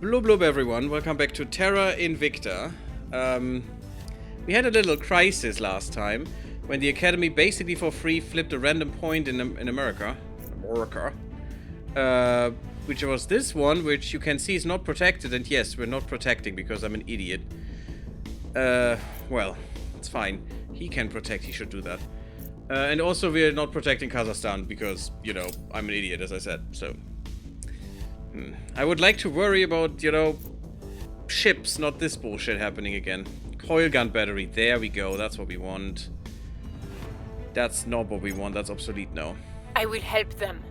Blub blub everyone, welcome back to Terra Invicta. We had a little crisis last time when the Academy basically for free flipped a random point in America. Which was this one, which you can see is not protected, and yes, we're not protecting because I'm an idiot. Well, it's fine. He can protect, he should do that. And also we're not protecting Kazakhstan because, you know, I'm an idiot, as I said, so... I would like to worry about, you know, ships, not this bullshit happening again. Coil gun battery, there we go, that's what we want. That's not what we want, that's obsolete now. I will help them.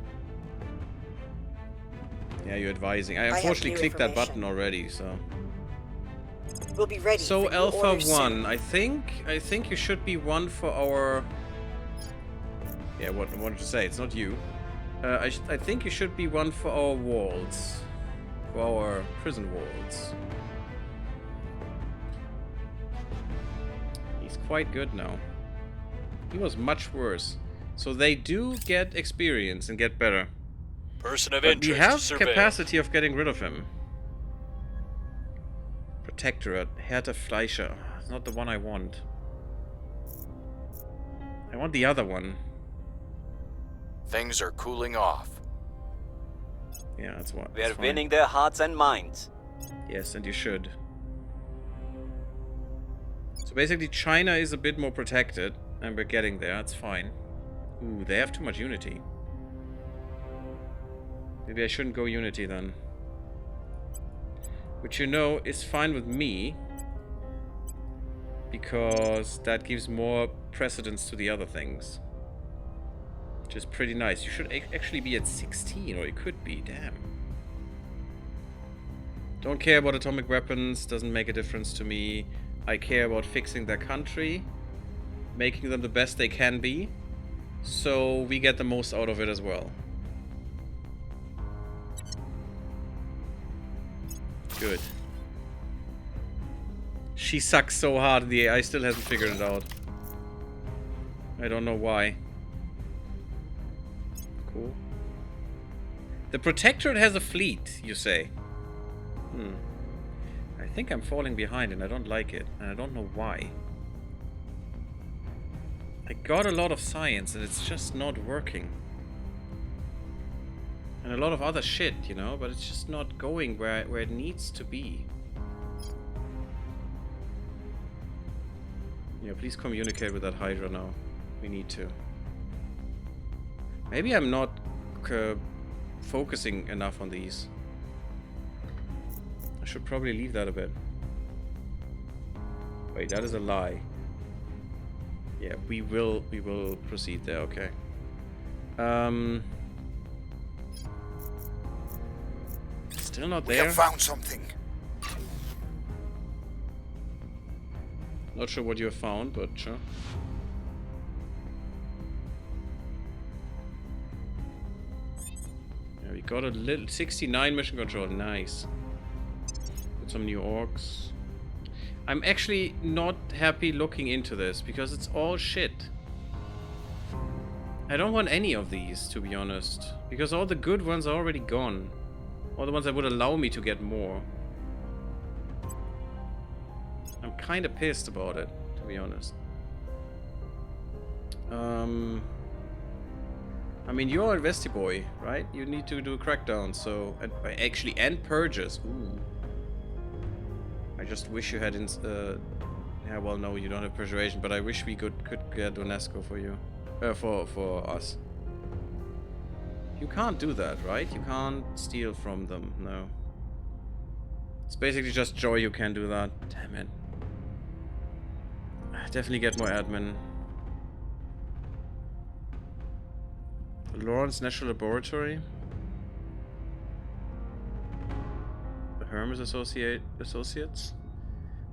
Yeah, you're advising. I unfortunately clicked that button already, so... We'll be ready. So Alpha 1, I think you should be one for our... Yeah, what I wanted to say, it's not you. I think you should be one for our walls. For our prison walls. He's quite good now. He was much worse. So they do get experience and get better. Person of But interest we have to survey. capacity of getting rid of him. Protectorate, Hertha Fleischer. It's not the one I want. I want the other one. Things are cooling off. Yeah, that's what. We're winning their hearts and minds. Yes, and you should. So basically China is a bit more protected, and we're getting there, it's fine. Ooh, they have too much unity. Maybe I shouldn't go unity then. Which, you know, is fine with me. Because that gives more precedence to the other things. Which is pretty nice. You should actually be at 16, or it could be, damn. Don't care about atomic weapons, doesn't make a difference to me. I care about fixing their country, making them the best they can be, so we get the most out of it as well. Good. She sucks so hard, the AI still hasn't figured it out. I don't know why. Cool. The Protectorate has a fleet, you say? I think I'm falling behind and I don't like it, and I don't know why. I got a lot of science and it's just not working. And a lot of other shit, you know, but it's just not going where it needs to be. Yeah, please communicate with that Hydra now. We need to. Maybe I'm not focusing enough on these. I should probably leave that a bit. Wait, that is a lie. Yeah, we will proceed there, okay. Still not there. We have found something. Not sure what you have found, but sure. Yeah, we got a little 69 mission control, nice. Got some new orcs. I'm actually not happy looking into this because it's all shit. I don't want any of these, to be honest, because all the good ones are already gone. All the ones that would allow me to get more. I'm kind of pissed about it, to be honest. I mean, you're a Vesti boy, right? You need to do crackdowns, so... actually, and purges. Ooh. I just wish you had... yeah, well, no, you don't have persuasion, but I wish we could get UNESCO for you. For us. You can't do that, right? You can't steal from them, no. It's basically just Joy who can do that. Damn it. Definitely get more admin. Lawrence National Laboratory. The Hermes Associates.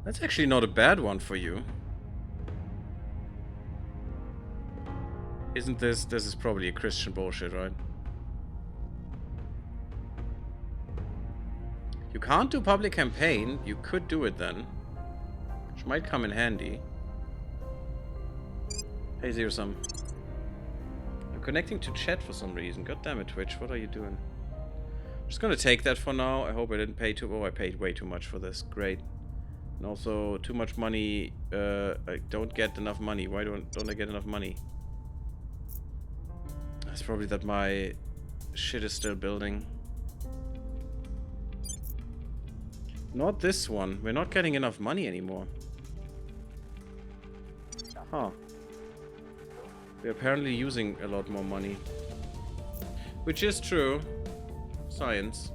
That's actually not a bad one for you. Isn't this is probably a Christian bullshit, right? You can't do public campaign. You could do it then. Which might come in handy. Hey, Zero Sum. I'm connecting to chat for some reason. God damn it, Twitch. What are you doing? Just gonna take that for now. I hope I didn't pay too... Oh, I paid way too much for this. Great. And also, too much money. I don't get enough money. Why don't I get enough money? It's probably that my shit is still building. Not this one. We're not getting enough money anymore. Huh. We're apparently using a lot more money. Which is true. Science.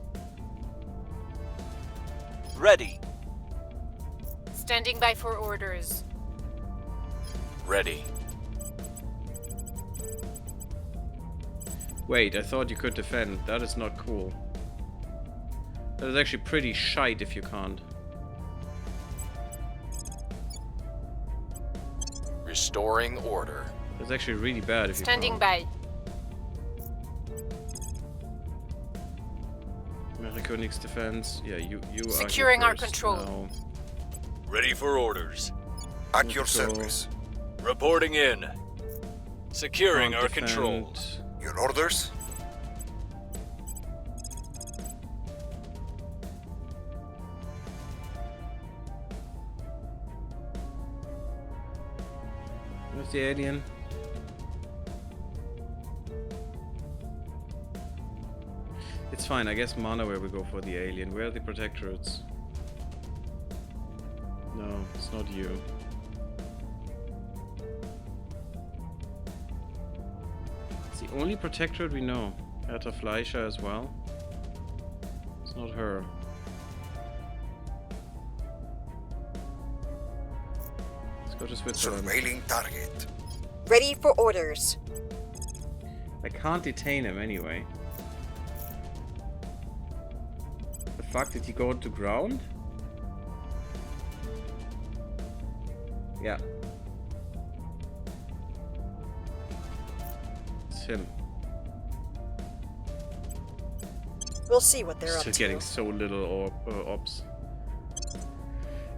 Ready. Standing by for orders. Ready. Wait, I thought you could defend. That is not cool. That is actually pretty shite if you can't. Restoring order. That's actually really bad if you can't. Standing by. Mechatronics defense. Yeah, you are Securing here our first. control. No. Ready for orders. At your Control. service. Reporting in. Securing Can't our defend. controls. Your orders? Where's the alien? It's fine, I guess mana where we go for the alien. Where are the protectorates? No, it's not you. It's the only protectorate we know. Hertha Fleischer as well. It's not her. Let's go to Switzerland. Surveilling target. Ready for orders. I can't detain him anyway. The fuck, did he go to ground? Yeah. It's him. We'll see what they're up Still to. getting so little ops.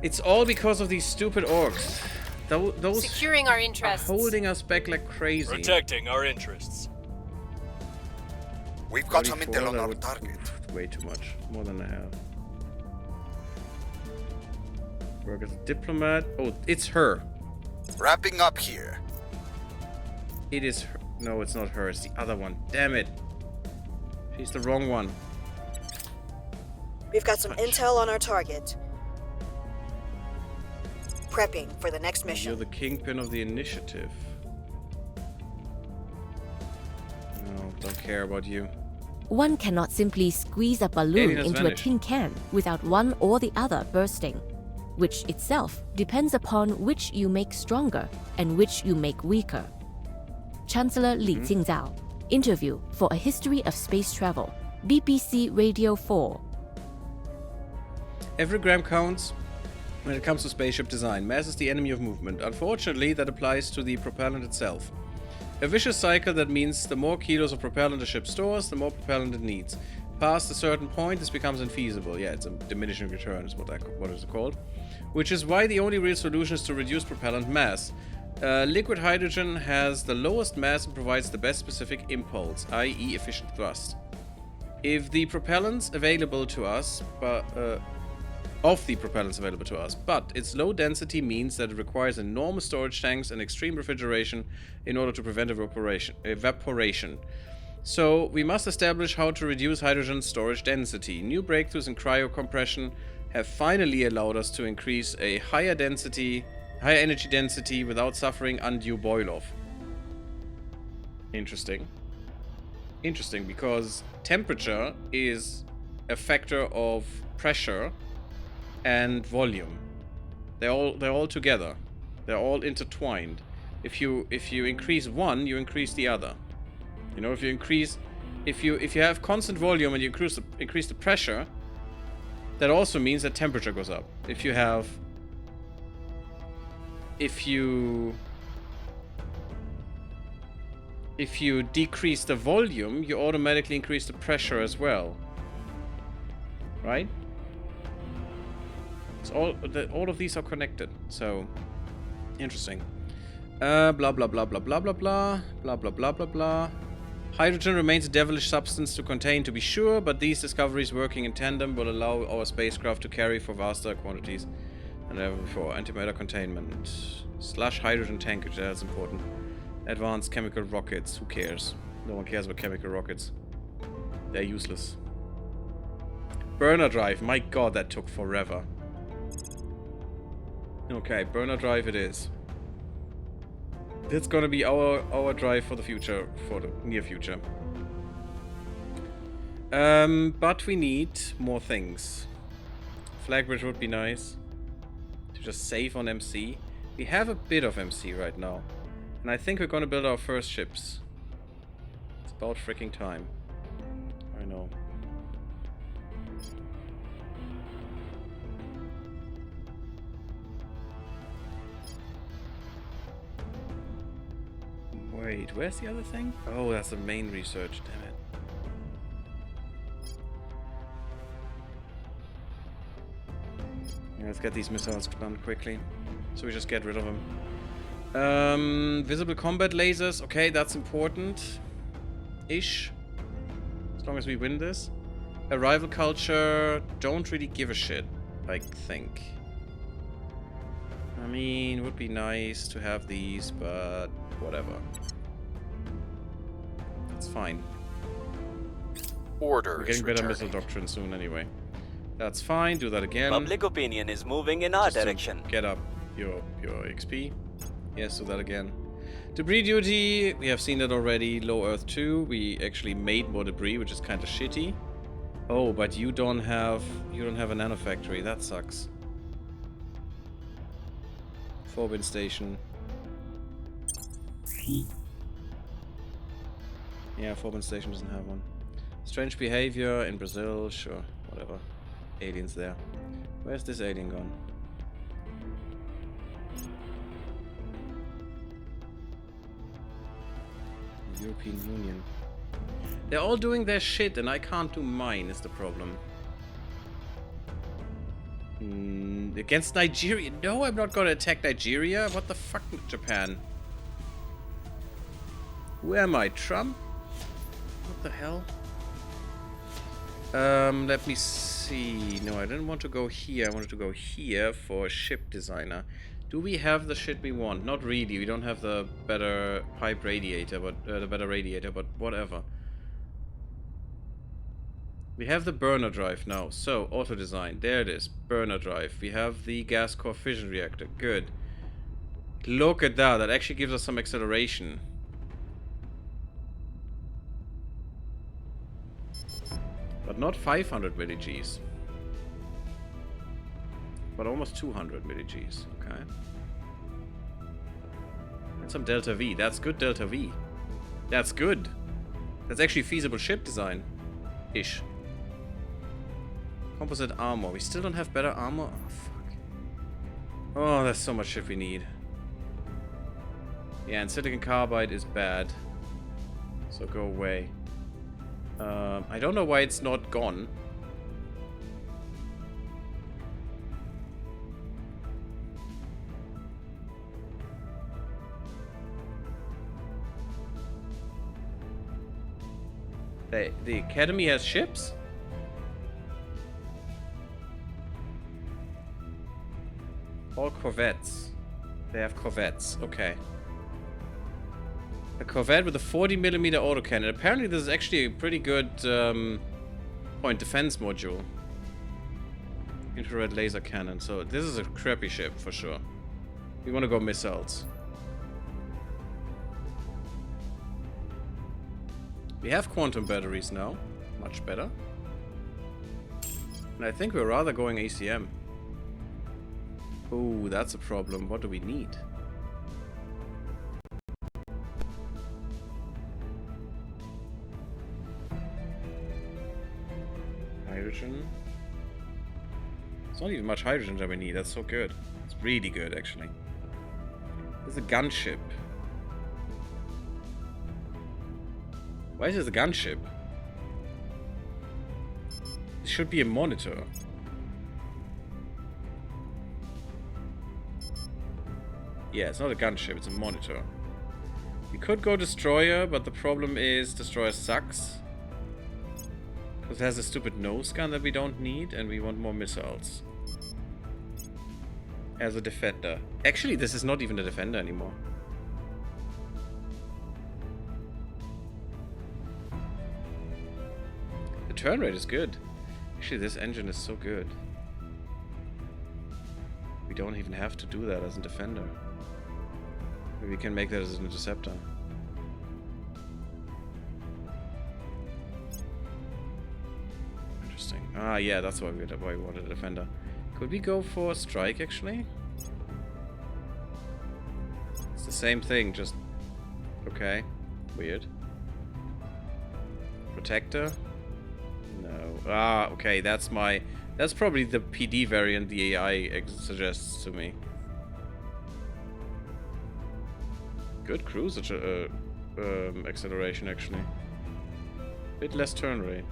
It's all because of these stupid orcs. Those Securing our are interests. holding us back like crazy. Protecting our interests. We've got some 44, intel on that our would- target. Way too much. More than I have. Work as a diplomat. Oh, it's her. Wrapping up here. It is her. No, it's not her. It's the other one. Damn it. She's the wrong one. We've got some Touch. intel on our target. Prepping for the next You're mission. the kingpin of the initiative. No, don't care about you. One cannot simply squeeze a Alien balloon has into vanished. a tin can without one or the other bursting, which itself depends upon which you make stronger and which you make weaker. Chancellor Li Jingzao, interview for A History of Space Travel, BBC Radio 4. Every gram counts when it comes to spaceship design. Mass is the enemy of movement. Unfortunately, that applies to the propellant itself. A vicious cycle that means the more kilos of propellant a ship stores, the more propellant it needs. Past a certain point, this becomes infeasible. Yeah, it's a diminishing return is what is it called. Which is why the only real solution is to reduce propellant mass. Liquid hydrogen has the lowest mass and provides the best specific impulse, i.e. efficient thrust. If the propellants available to us, but its low density means that it requires enormous storage tanks and extreme refrigeration in order to prevent evaporation. So we must establish how to reduce hydrogen storage density. New breakthroughs in cryocompression have finally allowed us to increase a higher energy density without suffering undue boil-off. Interesting. Interesting, because temperature is a factor of pressure and volume. They're all together. They're all intertwined. If you increase one, you increase the other. You know, if you have constant volume and you increase the pressure, that also means that temperature goes up. If you decrease the volume, you automatically increase the pressure as well. Right? It's all of these are connected. So interesting. Blah blah blah blah blah blah blah blah blah blah blah blah blah. Hydrogen remains a devilish substance to contain, to be sure, but these discoveries working in tandem will allow our spacecraft to carry for vaster quantities than ever before. Antimatter containment. Slush hydrogen tankage, that's important. Advanced chemical rockets, who cares? No one cares about chemical rockets. They're useless. Burner drive, my god, that took forever. Okay, burner drive it is. That's gonna be our drive for the future, for the near future. But we need more things. Flag bridge would be nice. To just save on MC. We have a bit of MC right now. And I think we're gonna build our first ships. It's about freaking time. I know. Wait, where's the other thing? Oh, that's the main research, damn it. Yeah, let's get these missiles done quickly. So we just get rid of them. Visible combat lasers. Okay, that's important. Ish. As long as we win this. Arrival culture. Don't really give a shit, I think. I mean, would be nice to have these, but whatever. It's fine. Order We're is getting better returning. missile doctrine soon anyway. That's fine, do that again. Public opinion is moving in our Just to direction. Get up your XP. Yes, do that again. Debris duty, we have seen that already. Low Earth 2, we actually made more debris, which is kind of shitty. Oh, but you don't have a nanofactory. That sucks. Forbin station. Yeah, Forbin station doesn't have one. Strange behavior in Brazil, sure, whatever. Aliens there. Where's this alien gone? European Union. They're all doing their shit and I can't do mine is the problem. Against Nigeria? No, I'm not gonna attack Nigeria. What the fuck, Japan? Who am I, Trump? What the hell? Let me see. No, I didn't want to go here. I wanted to go here for ship designer. Do we have the shit we want? Not really. We don't have the better pipe radiator, but the better radiator, but whatever. We have the burner drive now. So, auto design. There it is. Burner drive. We have the gas core fission reactor. Good. Look at that. That actually gives us some acceleration. But not 500 milli-Gs. But almost 200 milli-Gs. Okay. And some delta V. That's good delta V. That's good. That's actually feasible ship design. Ish. Composite armor. We still don't have better armor? Oh, fuck. Oh, there's so much shit we need. Yeah, and silicon carbide is bad. So go away. I don't know why it's not gone. The Academy has ships? All corvettes. They have corvettes. Okay. A corvette with a 40mm autocannon. Apparently this is actually a pretty good point defense module. Infrared laser cannon. So this is a crappy ship for sure. We want to go missiles. We have quantum batteries now. Much better. And I think we're rather going ACM. Ooh, that's a problem. What do we need? Hydrogen. It's not even much hydrogen that we need. That's so good. It's really good, actually. This is a gunship. Why is this a gunship? It should be a monitor. Yeah, it's not a gunship, it's a monitor. We could go Destroyer, but the problem is Destroyer sucks. Because it has a stupid nose gun that we don't need, and we want more missiles. As a defender. Actually, this is not even a defender anymore. The turn rate is good. Actually, this engine is so good. We don't even have to do that as a defender. Maybe we can make that as an interceptor. Interesting. Ah, yeah, that's why we wanted a defender. Could we go for strike, actually? It's the same thing, just... Okay. Weird. Protector? No. Ah, okay, that's my... That's probably the PD variant the AI suggests to me. Good cruise acceleration, actually. Bit less turn rate.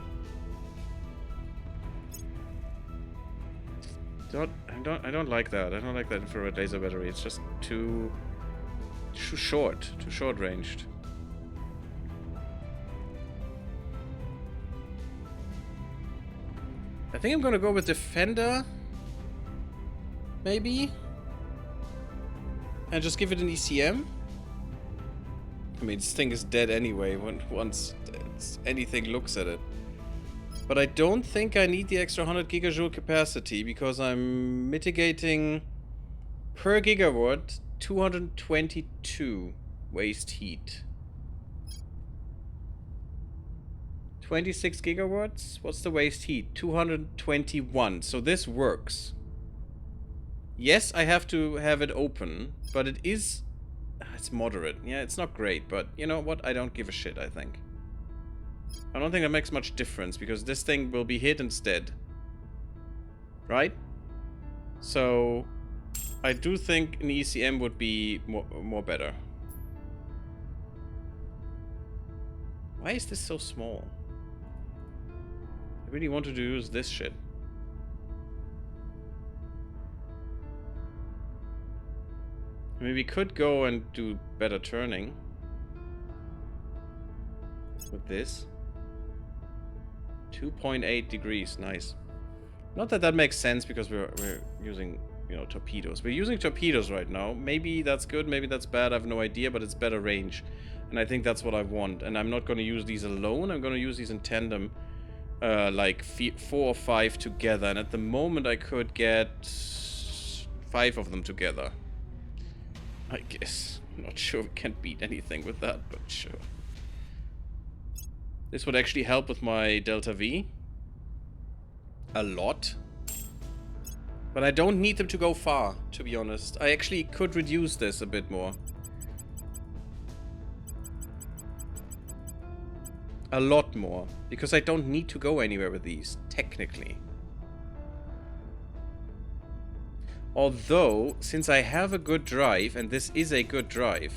I don't like that. I don't like that infrared laser battery. It's just too short ranged. I think I'm gonna go with Defender, maybe, and just give it an ECM. I mean, this thing is dead anyway once anything looks at it. But I don't think I need the extra 100 gigajoule capacity because I'm mitigating per gigawatt 222 waste heat. 26 gigawatts? What's the waste heat? 221. So this works. Yes, I have to have it open, but it is... It's moderate. Yeah, it's not great, but you know what? I don't give a shit, I think. I don't think that makes much difference, because this thing will be hit instead. Right? So, I do think an ECM would be more better. Why is this so small? I really wanted to use this shit. I mean, we could go and do better turning with this. 2.8 degrees, nice. Not that that makes sense because we're using, you know, torpedoes. We're using torpedoes right now. Maybe that's good, maybe that's bad, I have no idea, but it's better range. And I think that's what I want. And I'm not going to use these alone, I'm going to use these in tandem. Like 4 or 5 together. And at the moment I could get 5 of them together. I guess. I'm not sure we can beat anything with that, but sure. This would actually help with my Delta V. A lot. But I don't need them to go far, to be honest. I actually could reduce this a bit more. A lot more. Because I don't need to go anywhere with these, technically. Although, since I have a good drive, and this is a good drive,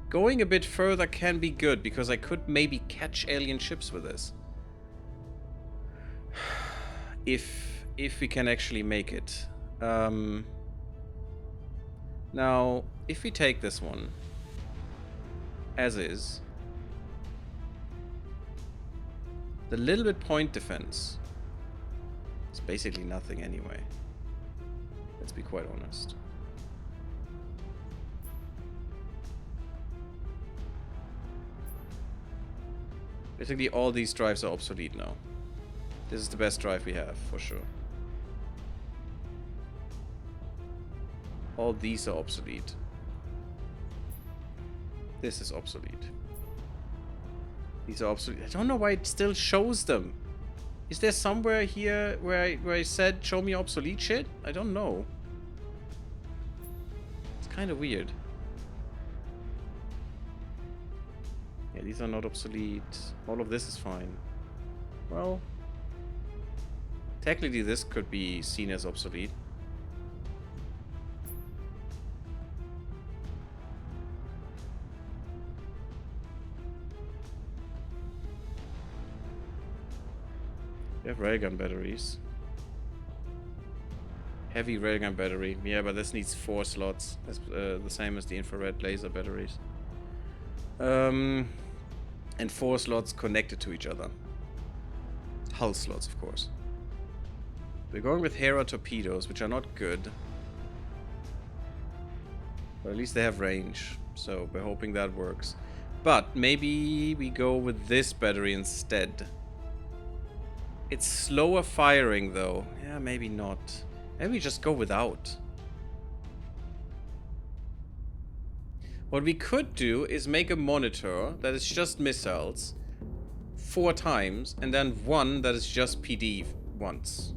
going a bit further can be good, because I could maybe catch alien ships with this. If we can actually make it. Now, if we take this one, as is, the little bit point defense is basically nothing anyway. Let's be quite honest. Basically all these drives are obsolete now. This is the best drive we have, for sure. All these are obsolete. This is obsolete. These are obsolete. I don't know why it still shows them. Is there somewhere here where I said show me obsolete shit? I don't know. It's kind of weird. Yeah, these are not obsolete. All of this is fine. Well, technically this could be seen as obsolete. We have railgun batteries. Heavy railgun battery. Yeah, but this needs 4 slots. That's the same as the infrared laser batteries. And 4 slots connected to each other. Hull slots, of course. We're going with Hera torpedoes, which are not good. But at least they have range. So we're hoping that works. But maybe we go with this battery instead. It's slower firing though. Yeah, maybe not. Maybe we just go without. What we could do is make a monitor that is just missiles 4 times, and then one that is just PD once.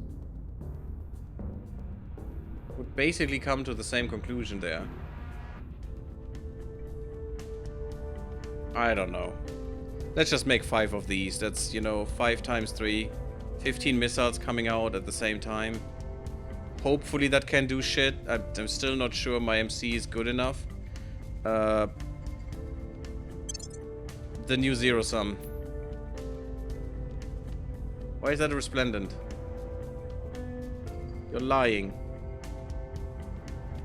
Would basically come to the same conclusion there. I don't know. Let's just make 5 of these. That's, you know, 5 times 3. 15 missiles coming out at the same time. Hopefully that can do shit. I'm still not sure my MC is good enough. The new zero sum. Why is that a resplendent? You're lying.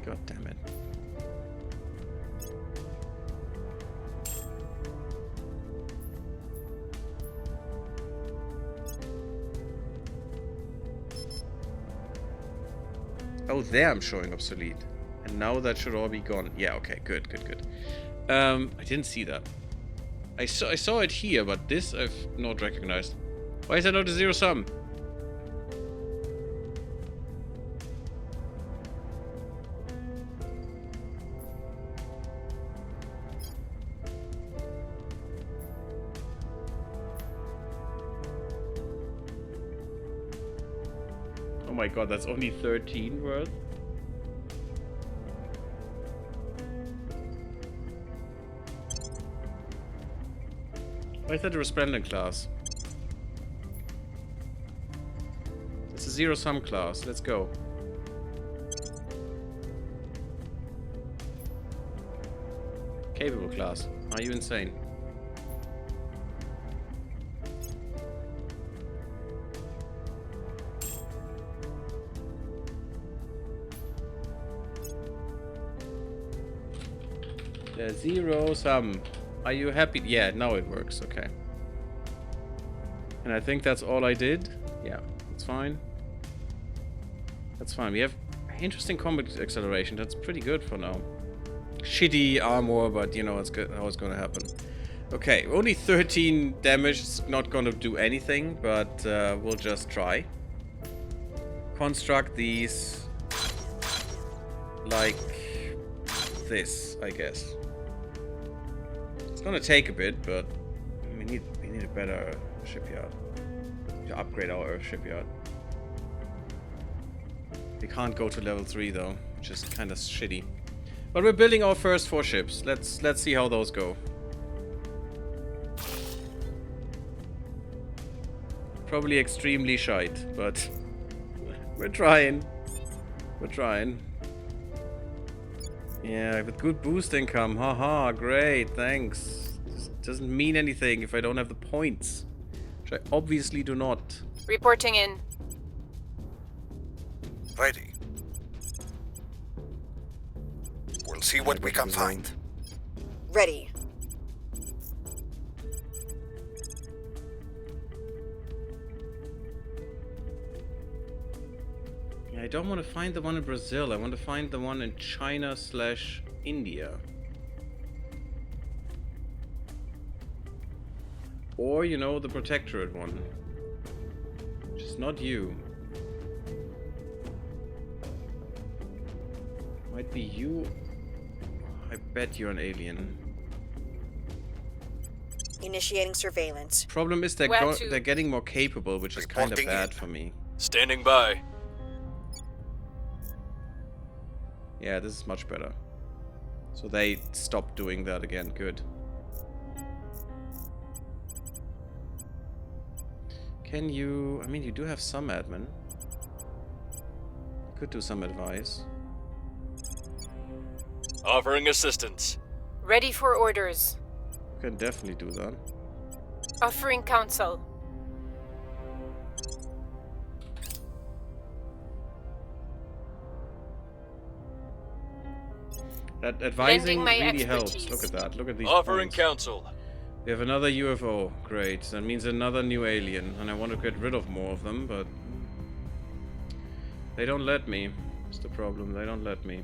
God damn it. Oh, there I'm showing obsolete. And now that should all be gone. Yeah, okay, good. I didn't see that. I saw it here, but this I've not recognized. Why is that not a zero sum? Oh my god, that's only 13 worth? Why is that a resplendent class? It's a zero sum class. Let's go. Capable class. Are you insane? The zero sum. Are you happy? Yeah, now it works. Okay. And I think that's all I did. Yeah, that's fine. That's fine. We have interesting combat acceleration. That's pretty good for now. Shitty armor, but you know how it's gonna happen. Okay, only 13 damage. It's not gonna do anything, but we'll just try. Construct these like this, I guess. It's gonna take a bit, but we need a better shipyard to upgrade our shipyard. We can't go to level 3 though, which is kind of shitty. But we're building our first 4 ships. Let's see how those go. Probably extremely shite, but we're trying. We're trying. Yeah, with good boost income. Haha, great, thanks. This doesn't mean anything if I don't have the points. Which I obviously do not. Reporting in. Ready. We'll see what we can find. Ready. Yeah, I don't want to find the one in Brazil. I want to find the one in China/India. Or, you know, the Protectorate one. Which is not you. Might be you. I bet you're an alien. Initiating surveillance. Problem is they're getting more capable, which is kind of Reporting bad in. for me. Standing by. Yeah, this is much better. So they stopped doing that again. Good. Can you... I mean, you do have some admin. Could do some advice. Offering assistance. Ready for orders. Can definitely do that. Offering counsel. That advising Lending my really helps. expertise. Look at that. Look at these Offering points. counsel. We have another UFO. Great. That means another new alien. And I want to get rid of more of them, but... they don't let me. That's the problem. They don't let me.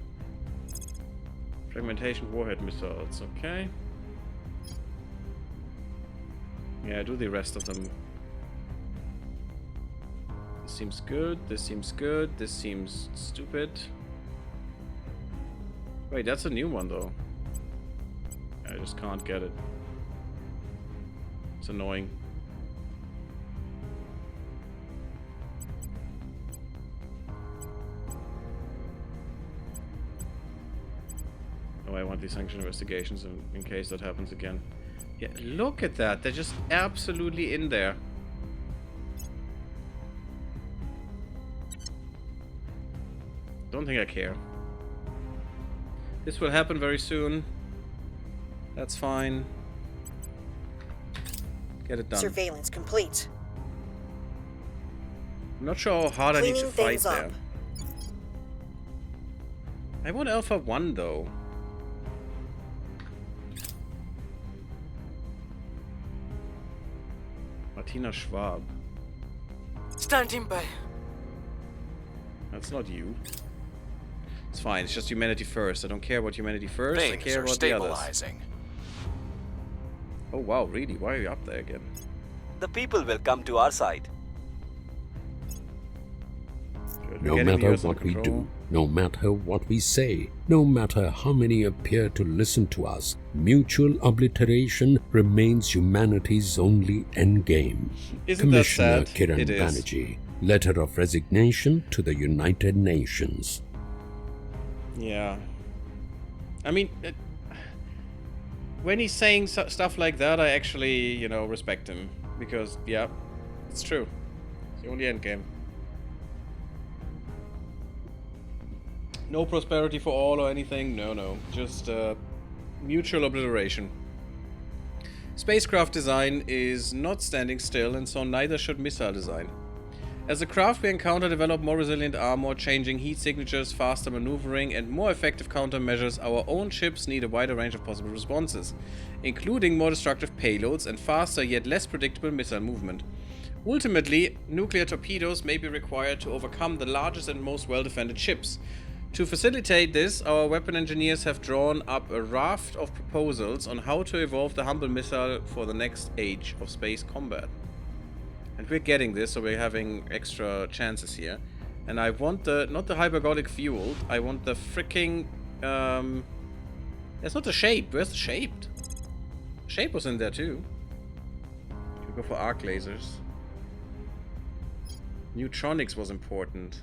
Fragmentation warhead missiles. Okay. Yeah, do the rest of them. This seems good. This seems good. This seems stupid. Wait, that's a new one though. I just can't get it. It's annoying. Oh, I want these sanction investigations in case that happens again. Yeah, look at that. They're just absolutely in there. Don't think I care. This will happen very soon. That's fine. Get it done. Surveillance complete. I'm not sure how hard I need to Cleaning fight things there. up. I want Alpha 1 though. Martina Schwab. Standing by. That's not you. It's fine, it's just humanity first. I don't care about humanity first, I Things care are about the others. stabilizing. Oh wow, really? Why are you up there again? The people will come to our side. Good. No We're getting the matter US under what we control. do, no matter what we say, no matter how many appear to listen to us, mutual obliteration remains humanity's only endgame. Isn't that Commissioner sad? Kiran It is. Banerjee, letter of resignation to the United Nations. Yeah. I mean, when he's saying stuff like that, I actually, you know, respect him. Because, yeah, it's true. It's the only endgame. No prosperity for all or anything. No, no. Just mutual obliteration. Spacecraft design is not standing still, and so neither should missile design. As the craft we encounter develop more resilient armor, changing heat signatures, faster maneuvering, and more effective countermeasures, our own ships need a wider range of possible responses, including more destructive payloads and faster yet less predictable missile movement. Ultimately, nuclear torpedoes may be required to overcome the largest and most well-defended ships. To facilitate this, our weapon engineers have drawn up a raft of proposals on how to evolve the humble missile for the next age of space combat. And we're getting this, so we're having extra chances here. And I want the, not the hypergolic fueled, I want the freaking, that's not the shape. Where's the shaped? Shape was in there too. Should we go for arc lasers? Neutronics was important.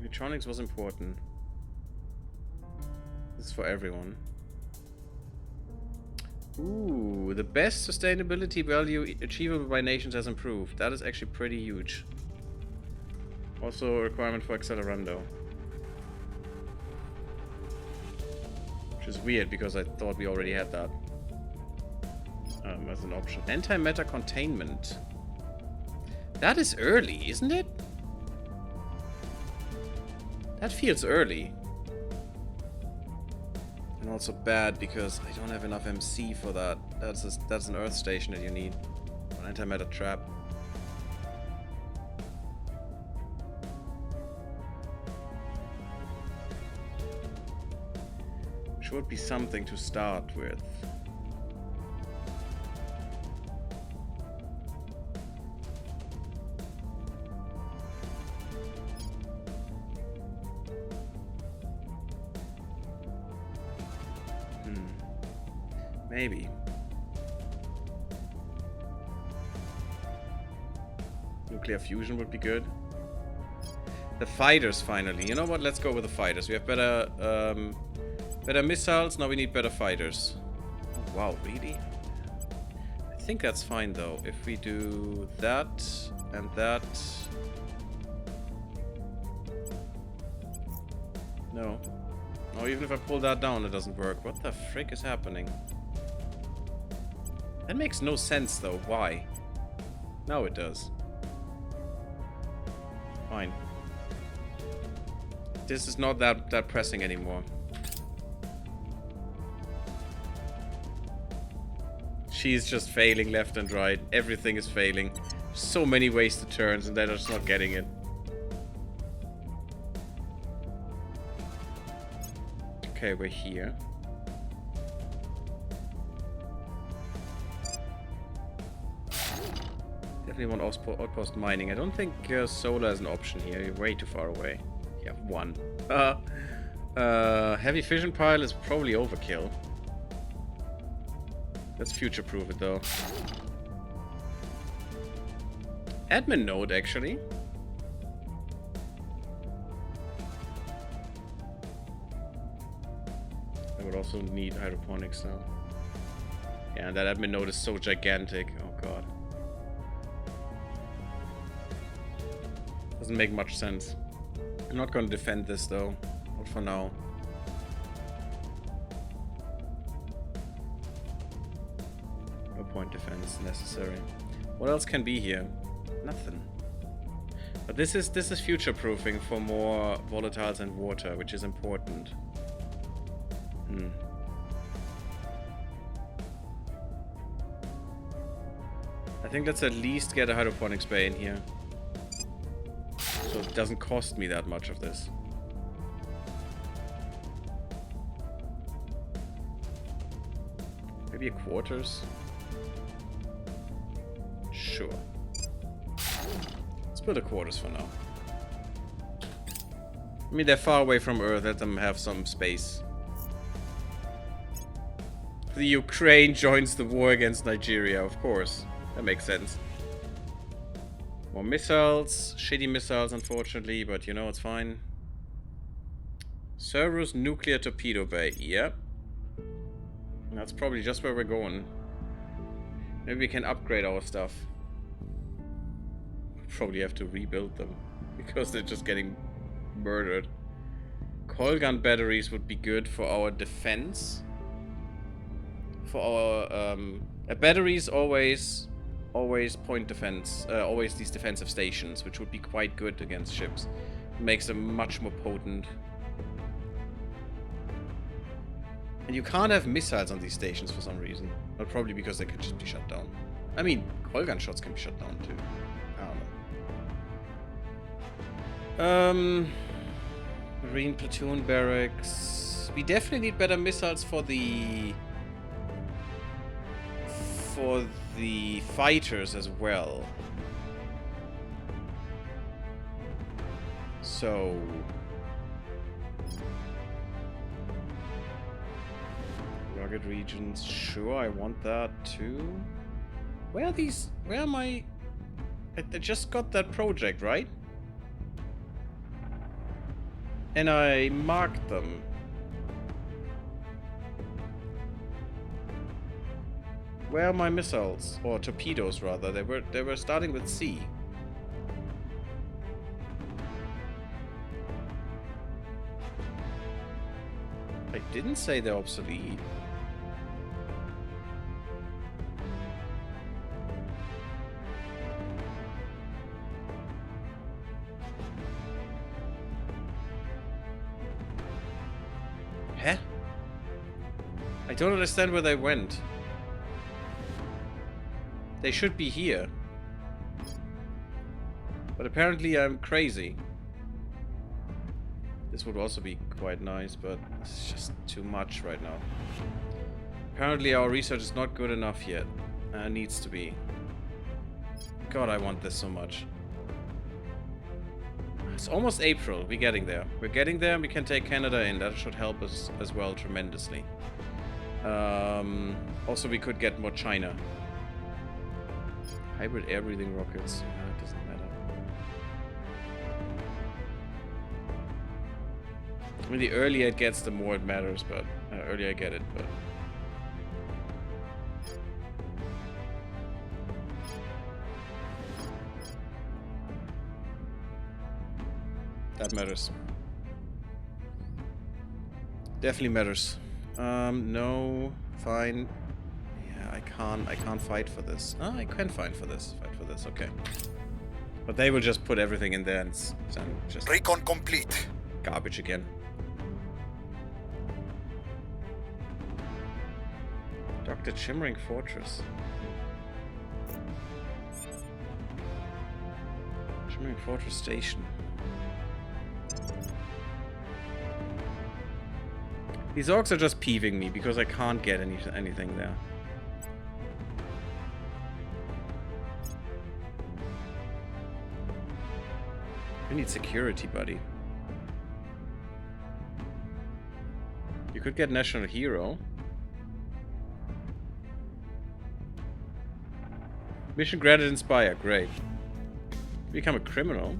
Neutronics was important. This is for everyone. Ooh, the best sustainability value achievable by nations has improved. That is actually pretty huge. Also a requirement for Accelerando. Which is weird because I thought we already had that as an option. Antimatter containment. That is early, isn't it? That feels early. And also bad because I don't have enough MC for that. That's an Earth station that you need. An antimatter trap. Should be something to start with. Maybe. Nuclear fusion would be good. The fighters, finally. You know what? Let's go with the fighters. We have better, better missiles. Now we need better fighters. Oh, wow, really? I think that's fine, though. If we do that and that... No. No, even if I pull that down, it doesn't work. What the frick is happening? That makes no sense, though. Why? Now it does. Fine. This is not that pressing anymore. She's just failing left and right. Everything is failing. So many wasted turns and they're just not getting it. Okay, we're here. Definitely want outpost mining. I don't think solar is an option here. You're way too far away. You have one. Heavy fission pile is probably overkill. Let's future-proof it though. Admin node, actually. I would also need hydroponics now. Yeah, and that admin node is so gigantic. Oh god. Doesn't make much sense. I'm not going to defend this though. Not for now. No point defense necessary. What else can be here? Nothing. But this is future proofing for more volatiles and water, which is important. I think let's at least get a hydroponics bay in here. So it doesn't cost me that much of this. Maybe a quarters? Sure. Let's build a quarters for now. I mean, they're far away from Earth. Let them have some space. The Ukraine joins the war against Nigeria, of course. That makes sense. More missiles. Shitty missiles, unfortunately, but you know, it's fine. Cerberus nuclear torpedo bay. Yep. That's probably just where we're going. Maybe we can upgrade our stuff. Probably have to rebuild them because they're just getting murdered. Coil gun batteries would be good for our defense. For our batteries always point defense. Always these defensive stations, which would be quite good against ships. Makes them much more potent. And you can't have missiles on these stations for some reason. But probably because they can just be shut down. I mean, coil gun shots can be shut down too. I don't know. Marine platoon barracks. We definitely need better missiles for the fighters as well. So rugged regions, sure, I want that too. Where are these? Where am I? I just got that project, right? And I marked them. Where are my missiles? Or torpedoes, rather. They were starting with C. I didn't say they're obsolete. Huh? I don't understand where they went. They should be here. But apparently I'm crazy. This would also be quite nice, but it's just too much right now. Apparently our research is not good enough yet. And needs to be. God, I want this so much. It's almost April. We're getting there. We're getting there and we can take Canada in. That should help us as well tremendously. Also, we could get more China. Hybrid air-breathing rockets. It doesn't matter. I mean, the earlier it gets, the more it matters, but... earlier I get it, but... that matters. Definitely matters. No. Fine. I can't fight for this. Oh, I can fight for this. Okay. But they will just put everything in there and just Recon complete. garbage again. Dr. Shimmering Fortress. Shimmering Fortress Station. These orcs are just peeving me because I can't get anything there. We need security, buddy. You could get National Hero. Mission granted Inspire, great. Become a criminal.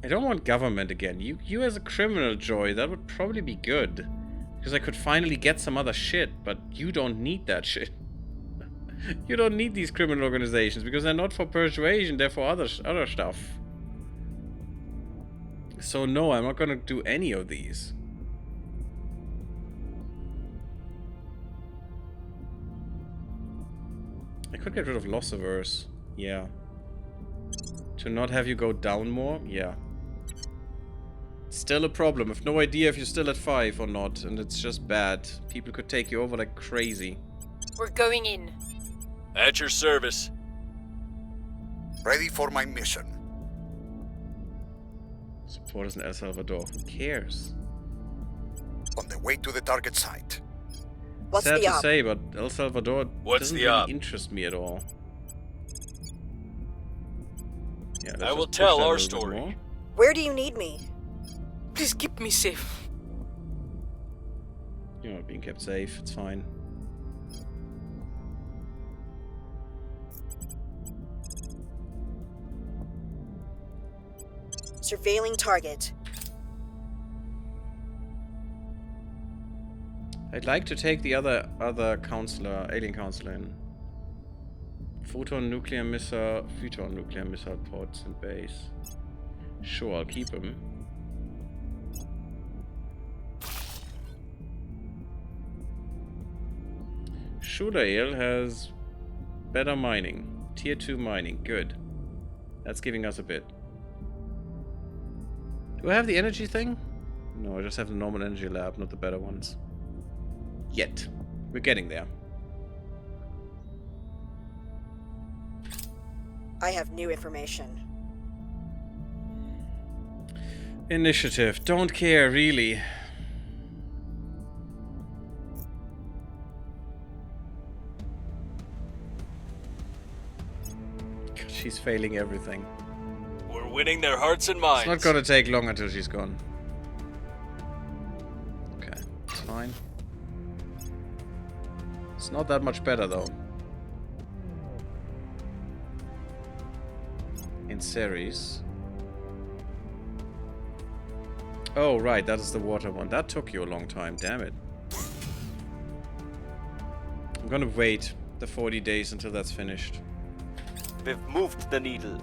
I don't want government again. You as a criminal, Joy, that would probably be good. Because I could finally get some other shit, but you don't need that shit. You don't need these criminal organizations because they're not for persuasion, they're for other stuff. So no, I'm not gonna do any of these. I could get rid of Loss Averse. Yeah. To not have you go down more? Yeah. Still a problem. I've no idea if you're still at 5 or not, and it's just bad. People could take you over like crazy. We're going in. At your service. Ready for my mission. Supporters in El Salvador. Who cares? On the way to the target site. What's Sad the to op? say, but El Salvador What's doesn't the really op? interest me at all. Yeah, let's I will just push tell that a our little bit story. more. Where do you need me? Please keep me safe. You're not being kept safe. It's fine. Surveilling target. I'd like to take the other counselor, alien counselor in. Photon nuclear missile, photon nuclear missile pods and base. Sure, I'll keep him. Shudail has better mining. Tier 2 mining. Good. That's giving us a bit. Do I have the energy thing? No, I just have the normal energy lab, not the better ones. Yet. We're getting there. I have new information. Initiative. Don't care, really. God, she's failing everything. We're winning their hearts and minds. It's not gonna take long until she's gone. Okay, it's fine. It's not that much better, though. In series. Oh, right, that is the water one. That took you a long time, damn it. I'm gonna wait the 40 days until that's finished. We've moved the needle.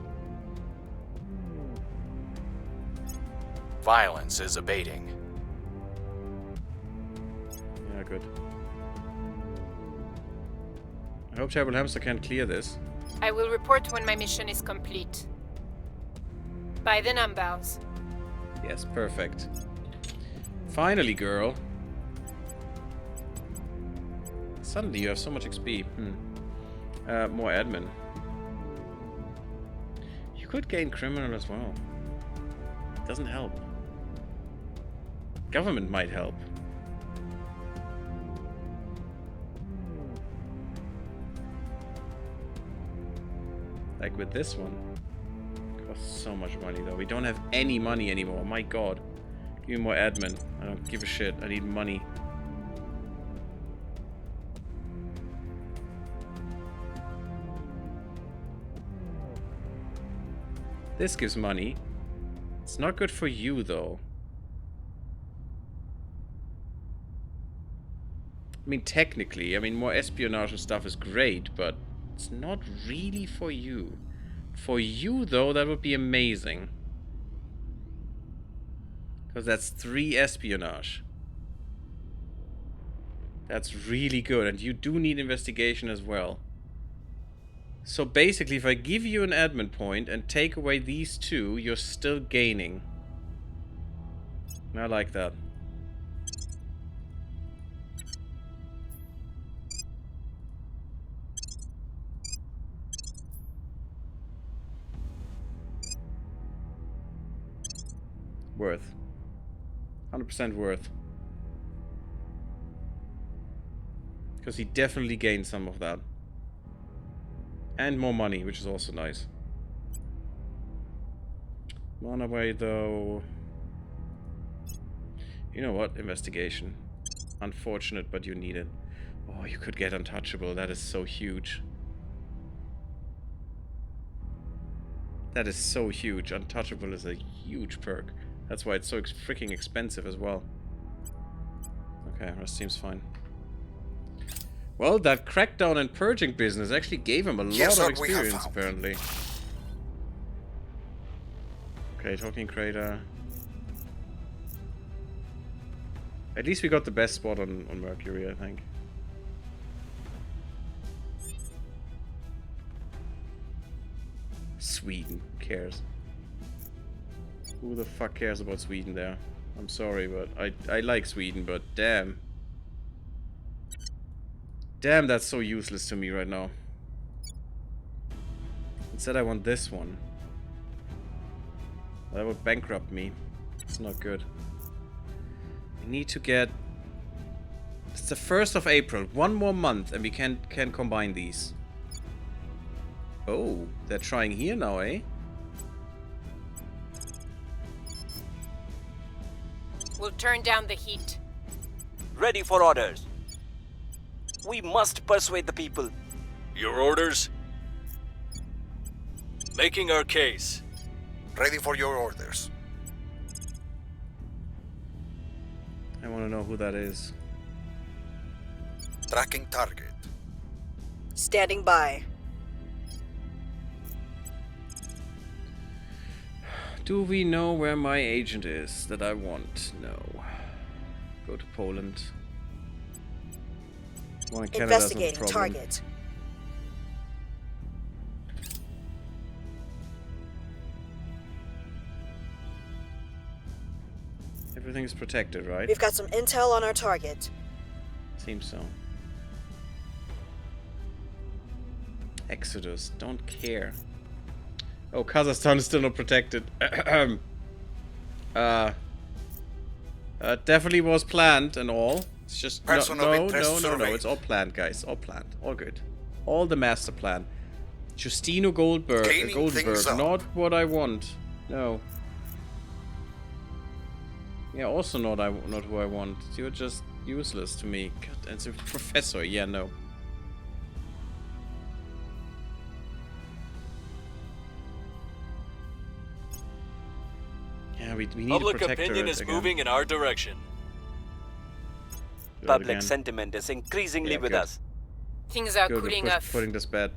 Violence is abating. Yeah, good. I hope Terrible Hamster can clear this. I will report when my mission is complete. By the numbers. Yes, perfect. Finally, girl. Suddenly you have so much XP. More admin. You could gain criminal as well. Doesn't help. Government might help. Like with this one. Costs so much money though. We don't have any money anymore. My god. Give me more admin. I don't give a shit. I need money. This gives money. It's not good for you though. I mean, technically, more espionage and stuff is great, but it's not really for you. For you, though, that would be amazing. Because that's 3 espionage. That's really good. And you do need investigation as well. So basically, if I give you an admin point and take away these two, you're still gaining. I like that. Worth. 100% worth. Because he definitely gained some of that. And more money, which is also nice. Run away though. You know what? Investigation. Unfortunate, but you need it. Oh, you could get untouchable. That is so huge. That is so huge. Untouchable is a huge perk. That's why it's so freaking expensive as well. Okay, rest seems fine. Well, that crackdown and purging business actually gave him a lot of experience, apparently. Okay, talking crater. At least we got the best spot on Mercury, I think. Sweden, who cares? Who the fuck cares about Sweden there? I'm sorry, but I like Sweden, but damn. Damn, that's so useless to me right now. Instead, I want this one. That would bankrupt me. It's not good. We need to get... It's the 1st of April. One more month and we can combine these. Oh, they're trying here now, eh? We'll turn down the heat. Ready for orders. We must persuade the people. Your orders? Making our case. Ready for your orders. I want to know who that is. Tracking target. Standing by. Do we know where my agent is that I want? No. Go to Poland. Well, in Canada, that's no Investigating problem. target. Everything is protected, right? We've got some intel on our target. Seems so. Exodus, don't care. Oh, Kazakhstan is still not protected. Definitely was planned and all. It's just no, it's all planned, guys. All planned, all good. All the master plan. Justino Goldberg, not what I want. No. Yeah, also not who I want. You're just useless to me. God, it's a professor. Yeah, no. Yeah, we need Public a protectorate opinion is again. moving in our direction. Do it Public again. sentiment is increasingly with good. us. Things are Good, cooling we're off. putting this bed.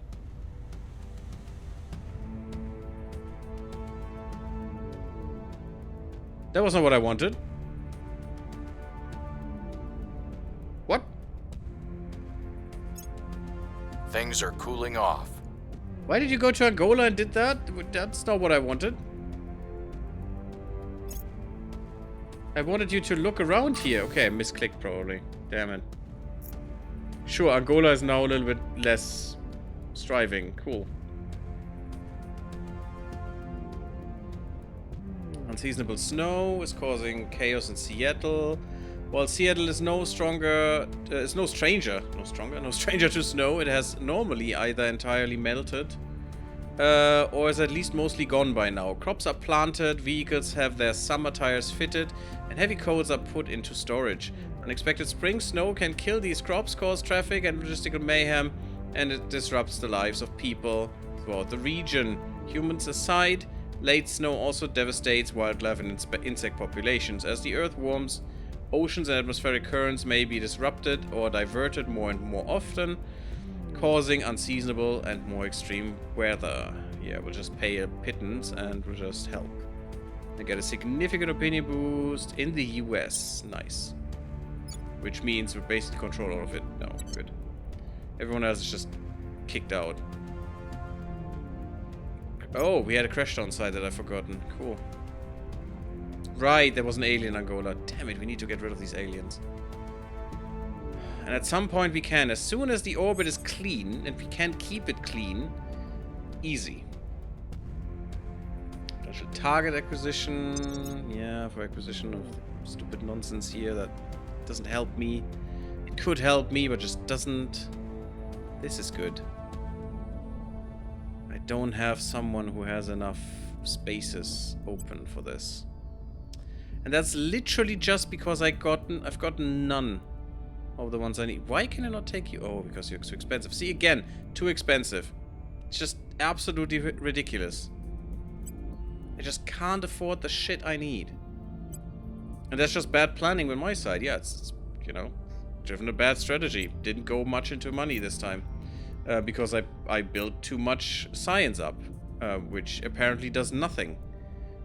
That was not what I wanted. What? Things are cooling off. Why did you go to Angola and did that? That's not what I wanted. I wanted you to look around here. Okay, I misclicked probably. Damn it. Sure, Angola is now a little bit less striving. Cool. Unseasonable snow is causing chaos in Seattle. While Seattle is no stranger to snow, it has normally either entirely melted or is at least mostly gone by now. Crops are planted, vehicles have their summer tires fitted, and heavy coats are put into storage. Unexpected spring snow can kill these crops, cause traffic and logistical mayhem, and it disrupts the lives of people throughout the region. Humans aside, late snow also devastates wildlife and insect populations. As the earth warms, oceans and atmospheric currents may be disrupted or diverted more and more often, causing unseasonable and more extreme weather. Yeah, we'll just pay a pittance and we'll just help. And get a significant opinion boost in the US. Nice. which means we basically control all of it. No, good. Everyone else is just kicked out. Oh, we had a crash down site that I've forgotten. Cool. Right, there was an alien Angola. Damn it, we need to get rid of these aliens. And at some point we can. As soon as the orbit is clean, and we can keep it clean, easy. Potential target acquisition. Yeah, for acquisition of stupid nonsense here that doesn't help me. It could help me, but just doesn't. This is good. I don't have someone who has enough spaces open for this. And that's literally just because I've gotten none of the ones I need. Why can I not take you? Oh, because you're too expensive. See, again, too expensive. It's just absolutely ridiculous. I just can't afford the shit I need. And that's just bad planning on my side. Yeah, it's you know, driven a bad strategy. Didn't go much into money this time. Because I built too much science up. Which apparently does nothing.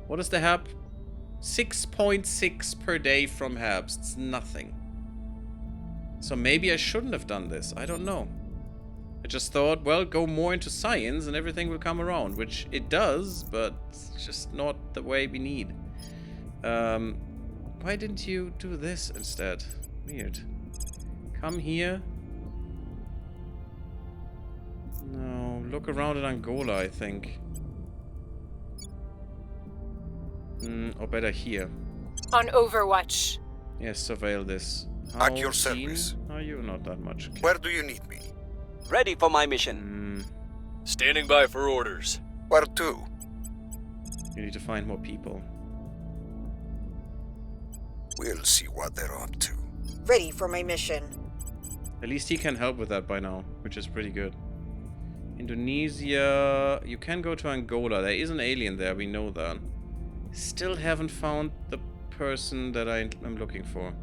What is the HAB? 6.6 per day from HABs. It's nothing. So maybe I shouldn't have done this. I don't know. I just thought, well, go more into science and everything will come around. Which it does, but it's just not the way we need. Why didn't you do this instead? Weird. Come here. No, look around at Angola, I think. Or better here. On Overwatch. Yes, surveil this. At your keen service. are you? Not that much. Okay. Where do you need me? Ready for my mission. Standing by for orders. Where to? You need to find more people. We'll see what they're up to. Ready for my mission. At least he can help with that by now, which is pretty good. Indonesia. You can go to Angola. There is an alien there, we know that. Still haven't found the person that I'm looking for.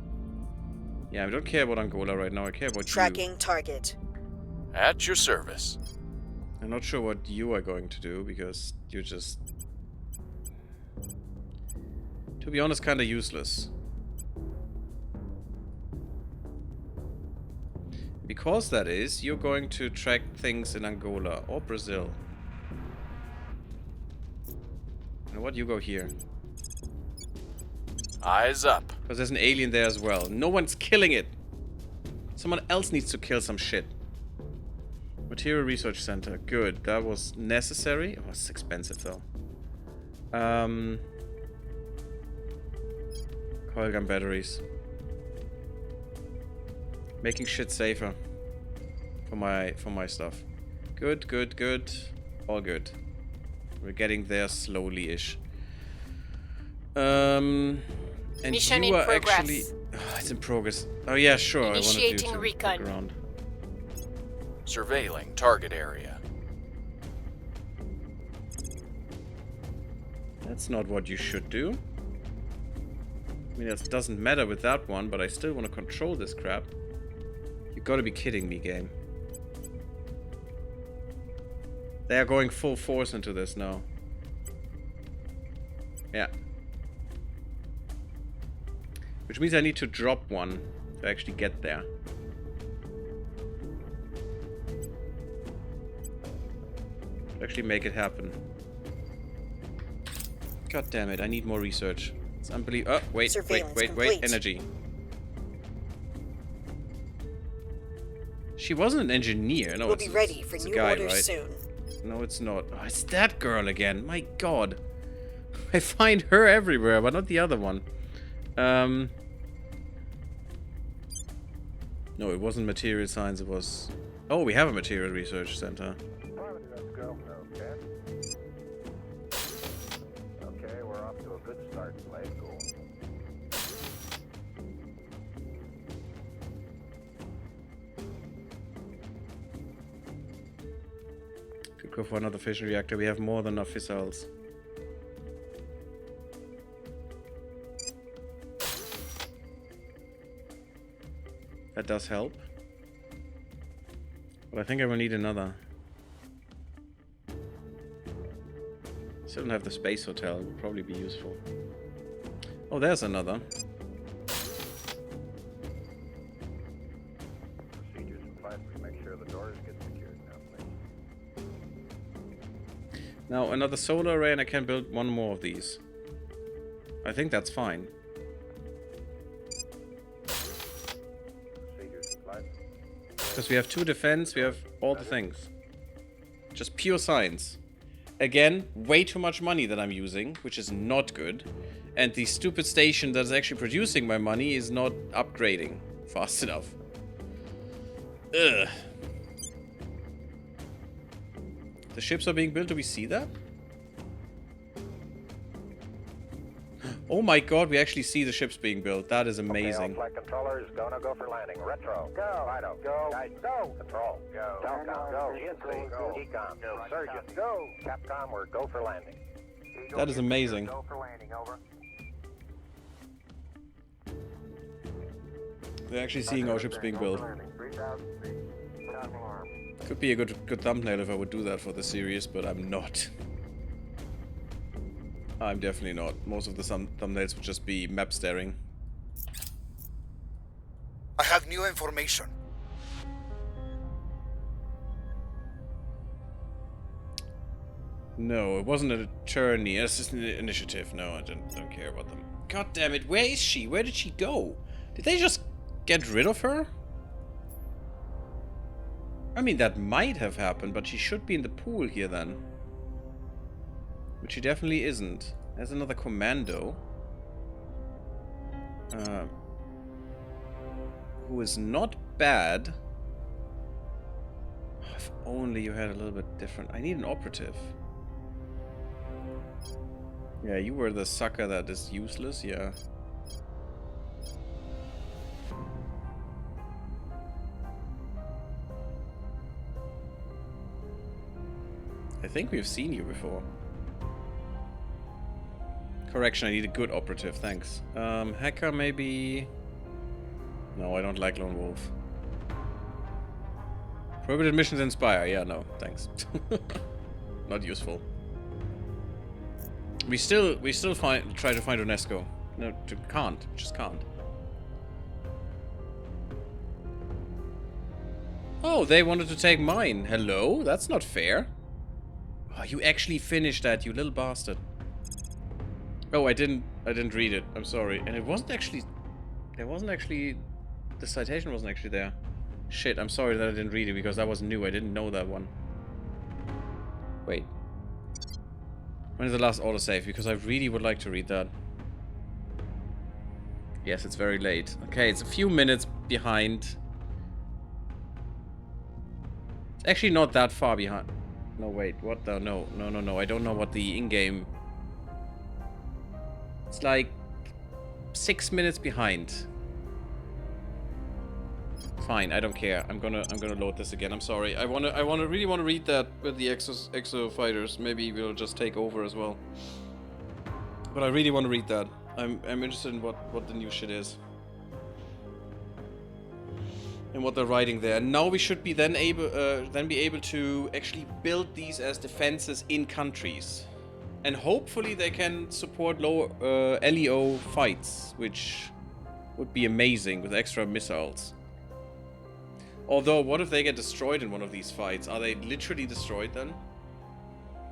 Yeah, I don't care about Angola right now. I care about Tracking target. At your service. I'm not sure what you are going to do because you're just, to be honest, kind of useless. Because that is, you're going to track things in Angola or Brazil. You know what? You go here. Eyes up. Because there's an alien there as well. No one's killing it. Someone else needs to kill some shit. Material Research Center. Good. That was necessary. Oh, it's expensive though. Coilgun batteries. Making shit safer. For my stuff. Good, good, good. All good. We're getting there slowly-ish. And Mission you in are progress. actually... Oh, it's in progress. Oh yeah, sure. Initiating I wanted you to recon. look around. Surveilling target area. That's not what you should do. I mean, it doesn't matter with that one, but I still want to control this crap. You've got to be kidding me, game. They are going full force into this now. Yeah. Which means I need to drop one to actually get there. To actually make it happen. God damn it, I need more research. It's unbelievable. Oh, wait, Surveillance wait. complete. Energy. She wasn't an engineer. No, We'll it's be ready for it's a new guy, orders right? soon. No, it's not. Oh, it's that girl again. My god. I find her everywhere, but not the other one. No, it wasn't material science, it was... Oh, we have a material research center. Let's go. Okay, we're off to a good start. Let's go. Could go for another fission reactor. We have more than enough fissiles. That does help. But I think I will need another. Still don't have the space hotel. It would probably be useful. Oh, there's another. Now another solar array and I can build one more of these. I think that's fine. Because we have 2 defense, we have all the things. Just pure science. Again, way too much money that I'm using, which is not good. And the stupid station that's actually producing my money is not upgrading fast enough. Ugh. The ships are being built. Do we see that? Oh my god, we actually see the ships being built. That is amazing. Okay, all flight controllers, go for landing. Retro, go. Fido, go. Guidance, go. Control, go. Telcom, go. GNC, go. Ecom, go. Surgeon, go. Capcom, we're go for landing. That is amazing. Go for landing, over. They're actually seeing our ships being built. Could be a good thumbnail if I would do that for the series, but I'm not. I'm definitely not. Most of the thumbnails would just be map staring. I have new information. No, it wasn't a journey. It's just an initiative. No, I don't care about them. God damn it! Where is she? Where did she go? Did they just get rid of her? I mean, that might have happened, but she should be in the pool here then. Which she definitely isn't. There's another commando. Who is not bad. If only you had a little bit different. I need an operative. Yeah, you were the sucker that is useless, yeah. I think we've seen you before. Correction, I need a good operative, thanks. Hacker, maybe... No, I don't like Lone Wolf. Prohibited missions inspire. Yeah, no, thanks. Not useful. We still try to find UNESCO. No, can't. Just can't. Oh, they wanted to take mine. Hello? That's not fair. Oh, you actually finished that, you little bastard. Oh, I didn't read it. I'm sorry. And it wasn't actually... The citation wasn't actually there. Shit, I'm sorry that I didn't read it because that was new. I didn't know that one. Wait. When is the last autosave? Because I really would like to read that. Yes, it's very late. Okay, it's a few minutes behind. It's actually not that far behind. No, wait. What the? No. I don't know what the in-game... It's like 6 minutes behind. Fine, I don't care. I'm gonna load this again. I'm sorry. I really wanna read that with the exo fighters. Maybe we'll just take over as well. But I really want to read that. I'm interested in what the new shit is. And what they're writing there. And now we should be then be able to actually build these as defenses in countries. And hopefully they can support low LEO fights, which would be amazing with extra missiles. Although, what if they get destroyed in one of these fights? Are they literally destroyed then?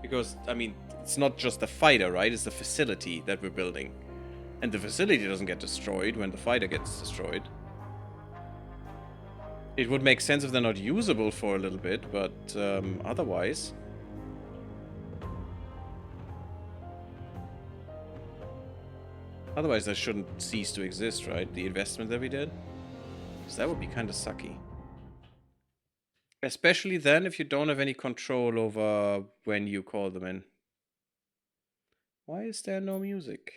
Because, I mean, it's not just the fighter, right? It's the facility that we're building. And the facility doesn't get destroyed when the fighter gets destroyed. It would make sense if they're not usable for a little bit, but otherwise... Otherwise, they shouldn't cease to exist, right? The investment that we did. Because that would be kind of sucky. Especially then if you don't have any control over when you call them in. Why is there no music?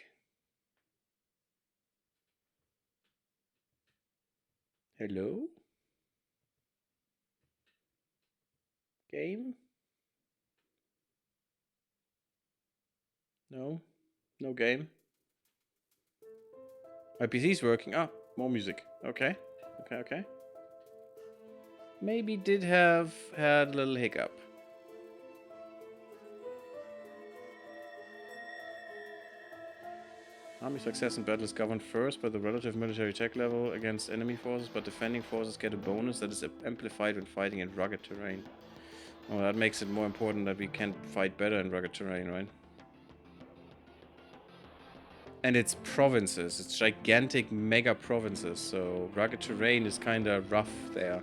Hello? Game? No? No game? My PC's working. Ah, more music. Okay. Okay. Maybe did have had a little hiccup. Army success in battle is governed first by the relative military tech level against enemy forces, but defending forces get a bonus that is amplified when fighting in rugged terrain. Oh, that makes it more important that we can fight better in rugged terrain, right? And it's provinces. It's gigantic mega provinces, so rugged terrain is kind of rough there.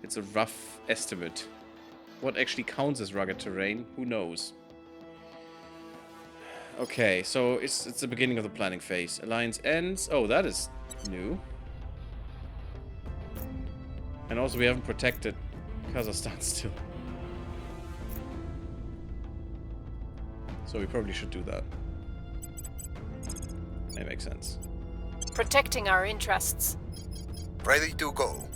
It's a rough estimate. What actually counts as rugged terrain? Who knows? Okay, so it's the beginning of the planning phase. Alliance ends. Oh, that is new. And also we haven't protected Kazakhstan still. So we probably should do that. That makes sense. Protecting our interests. Ready to go.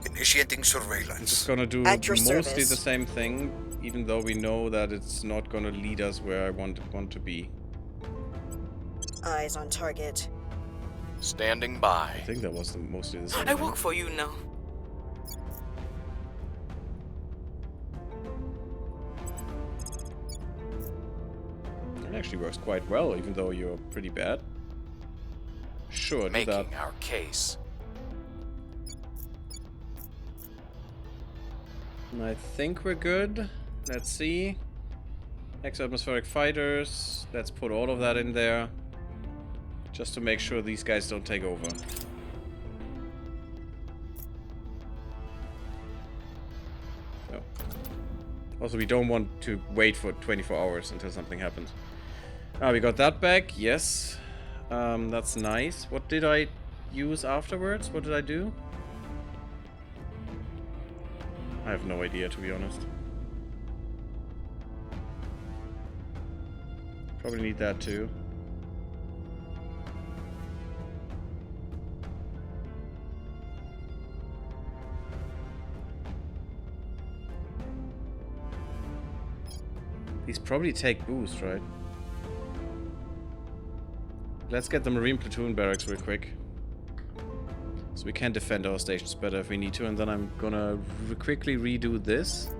Initiating surveillance. I'm just gonna do At your mostly service. the same thing, even though we know that it's not gonna lead us where I want to be. Eyes on target. Standing by. I think that was mostly the same I thing. work for you now. It actually works quite well, even though you're pretty bad. Sure, do that. Making our case. And I think we're good. Let's see. Exo-atmospheric fighters. Let's put all of that in there. Just to make sure these guys don't take over. No. Also, we don't want to wait for 24 hours until something happens. Ah, we got that back. Yes. That's nice. What did I use afterwards? What did I do? I have no idea, to be honest. Probably need that too. These probably take boost, right? Let's get the Marine platoon barracks real quick. So we can defend our stations better if we need to, and then I'm gonna quickly redo this.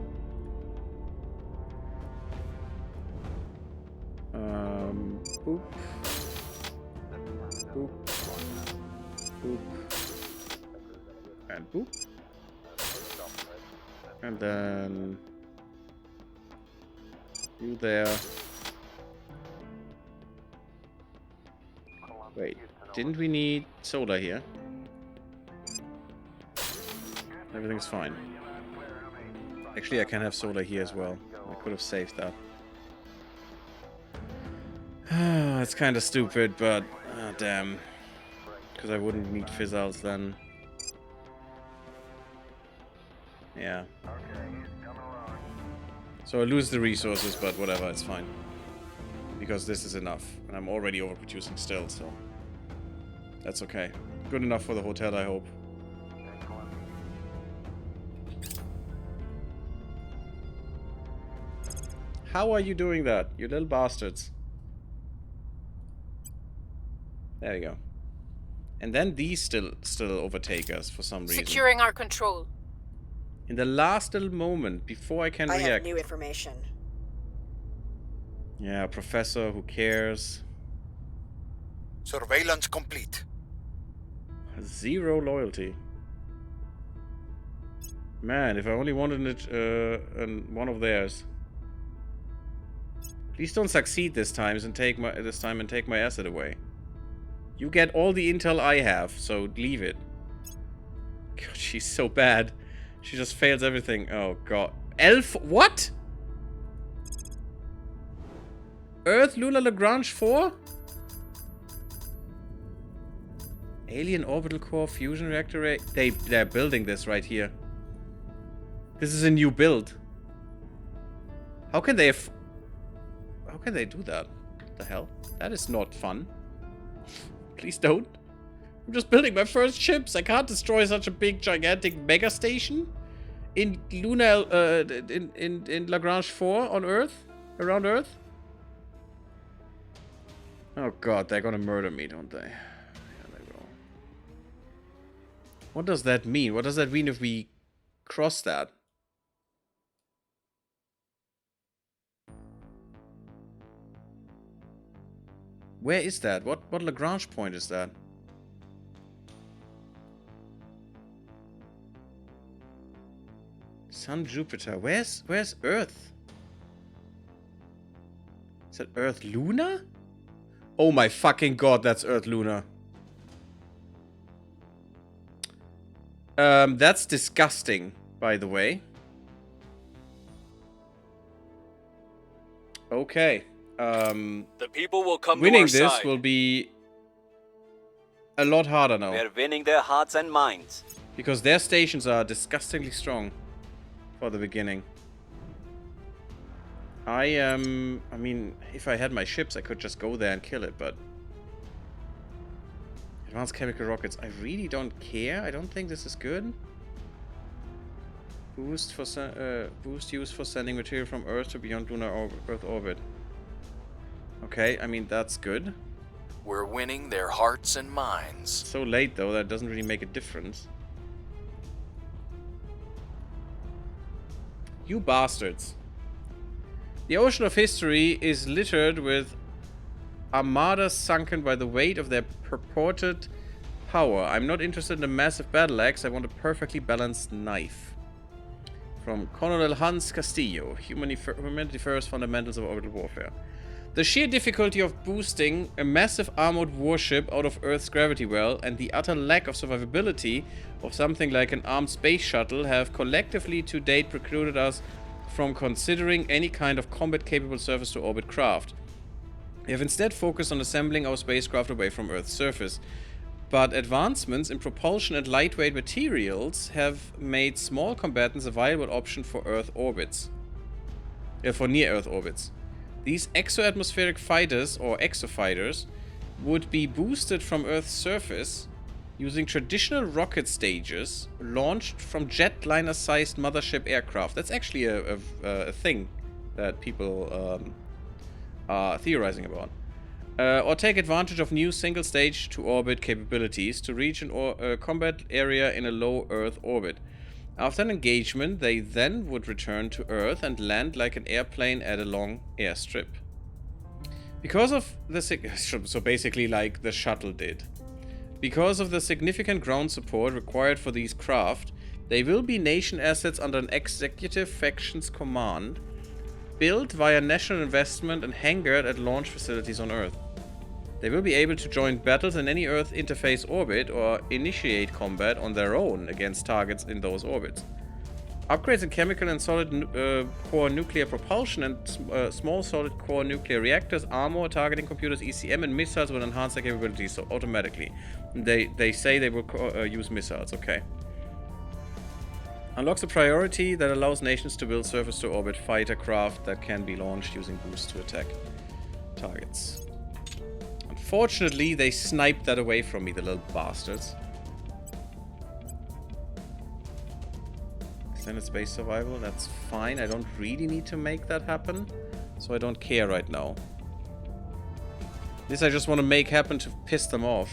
Boop. Boop. Boop. And boop. And then you there. Wait, didn't we need solar here? Everything's fine. Actually, I can have solar here as well. I could have saved that. It's kind of stupid, but damn. Because I wouldn't need fizzles then. Yeah. So I lose the resources, but whatever, it's fine. Because this is enough. And I'm already overproducing still, so... That's okay. Good enough for the hotel, I hope. How are you doing that, you little bastards? There we go. And then these still overtake us for some reason. Securing our control. In the last little moment, before I can I react. have new information. Yeah, professor, who cares? Surveillance complete. Zero loyalty. Man, if I only wanted it one of theirs. Please don't succeed this time and take my asset away. You get all the intel I have, so leave it. God, she's so bad. She just fails everything. Oh god. Elf what? Earth Lunar Lagrange 4? Alien Orbital Core Fusion Reactor. They're building this right here. This is a new build. How can they do that? What the hell? That is not fun. Please don't. I'm just building my first ships. I can't destroy such a big, gigantic mega station in lunar, in Lagrange 4 on Earth, around Earth. Oh god, they're gonna murder me, don't they? Yeah, they will. What does that mean? What does that mean if we cross that? Where is that? What Lagrange point is that? Sun, Jupiter. Where's Earth? Is that Earth Luna? Oh my fucking god, that's Earth Luna. That's disgusting, by the way. Okay. The people will come Winning to our this side. will be a lot harder now. We're winning their hearts and minds. Because their stations are disgustingly strong for the beginning. I mean, if I had my ships, I could just go there and kill it, but... Advanced chemical rockets. I really don't care. I don't think this is good. Boost used for sending material from Earth to beyond lunar Earth orbit. Okay, I mean, that's good. We're winning their hearts and minds. So late, though, that doesn't really make a difference. You bastards. The ocean of history is littered with armadas sunken by the weight of their purported power. I'm not interested in a massive battle axe. I want a perfectly balanced knife. From Colonel Hans Castillo, Humanity First, Fundamentals of Orbital Warfare. The sheer difficulty of boosting a massive armored warship out of Earth's gravity well and the utter lack of survivability of something like an armed space shuttle have collectively to date precluded us from considering any kind of combat-capable surface-to-orbit craft. We have instead focused on assembling our spacecraft away from Earth's surface. But advancements in propulsion and lightweight materials have made small combatants a viable option for Earth orbits. For near-Earth orbits. These exoatmospheric fighters, or exofighters, would be boosted from Earth's surface using traditional rocket stages launched from jetliner-sized mothership aircraft. That's actually a thing that people are theorizing about. Or take advantage of new single-stage to orbit capabilities to reach a combat area in a low Earth orbit. After an engagement, they then would return to Earth and land like an airplane at a long airstrip. Because of the so basically like the shuttle did. Because of the significant ground support required for these craft, they will be nation assets under an executive faction's command, built via national investment and hangared at launch facilities on Earth. They will be able to join battles in any Earth interface orbit or initiate combat on their own against targets in those orbits. Upgrades in chemical and solid core nuclear propulsion and small solid core nuclear reactors, armor, targeting computers, ECM, and missiles will enhance their capabilities, so automatically. They say they will use missiles, okay. Unlocks a priority that allows nations to build surface-to-orbit fighter craft that can be launched using boosts to attack targets. Unfortunately, they sniped that away from me, the little bastards. Extended space survival, that's fine. I don't really need to make that happen, so I don't care right now. This I just want to make happen to piss them off,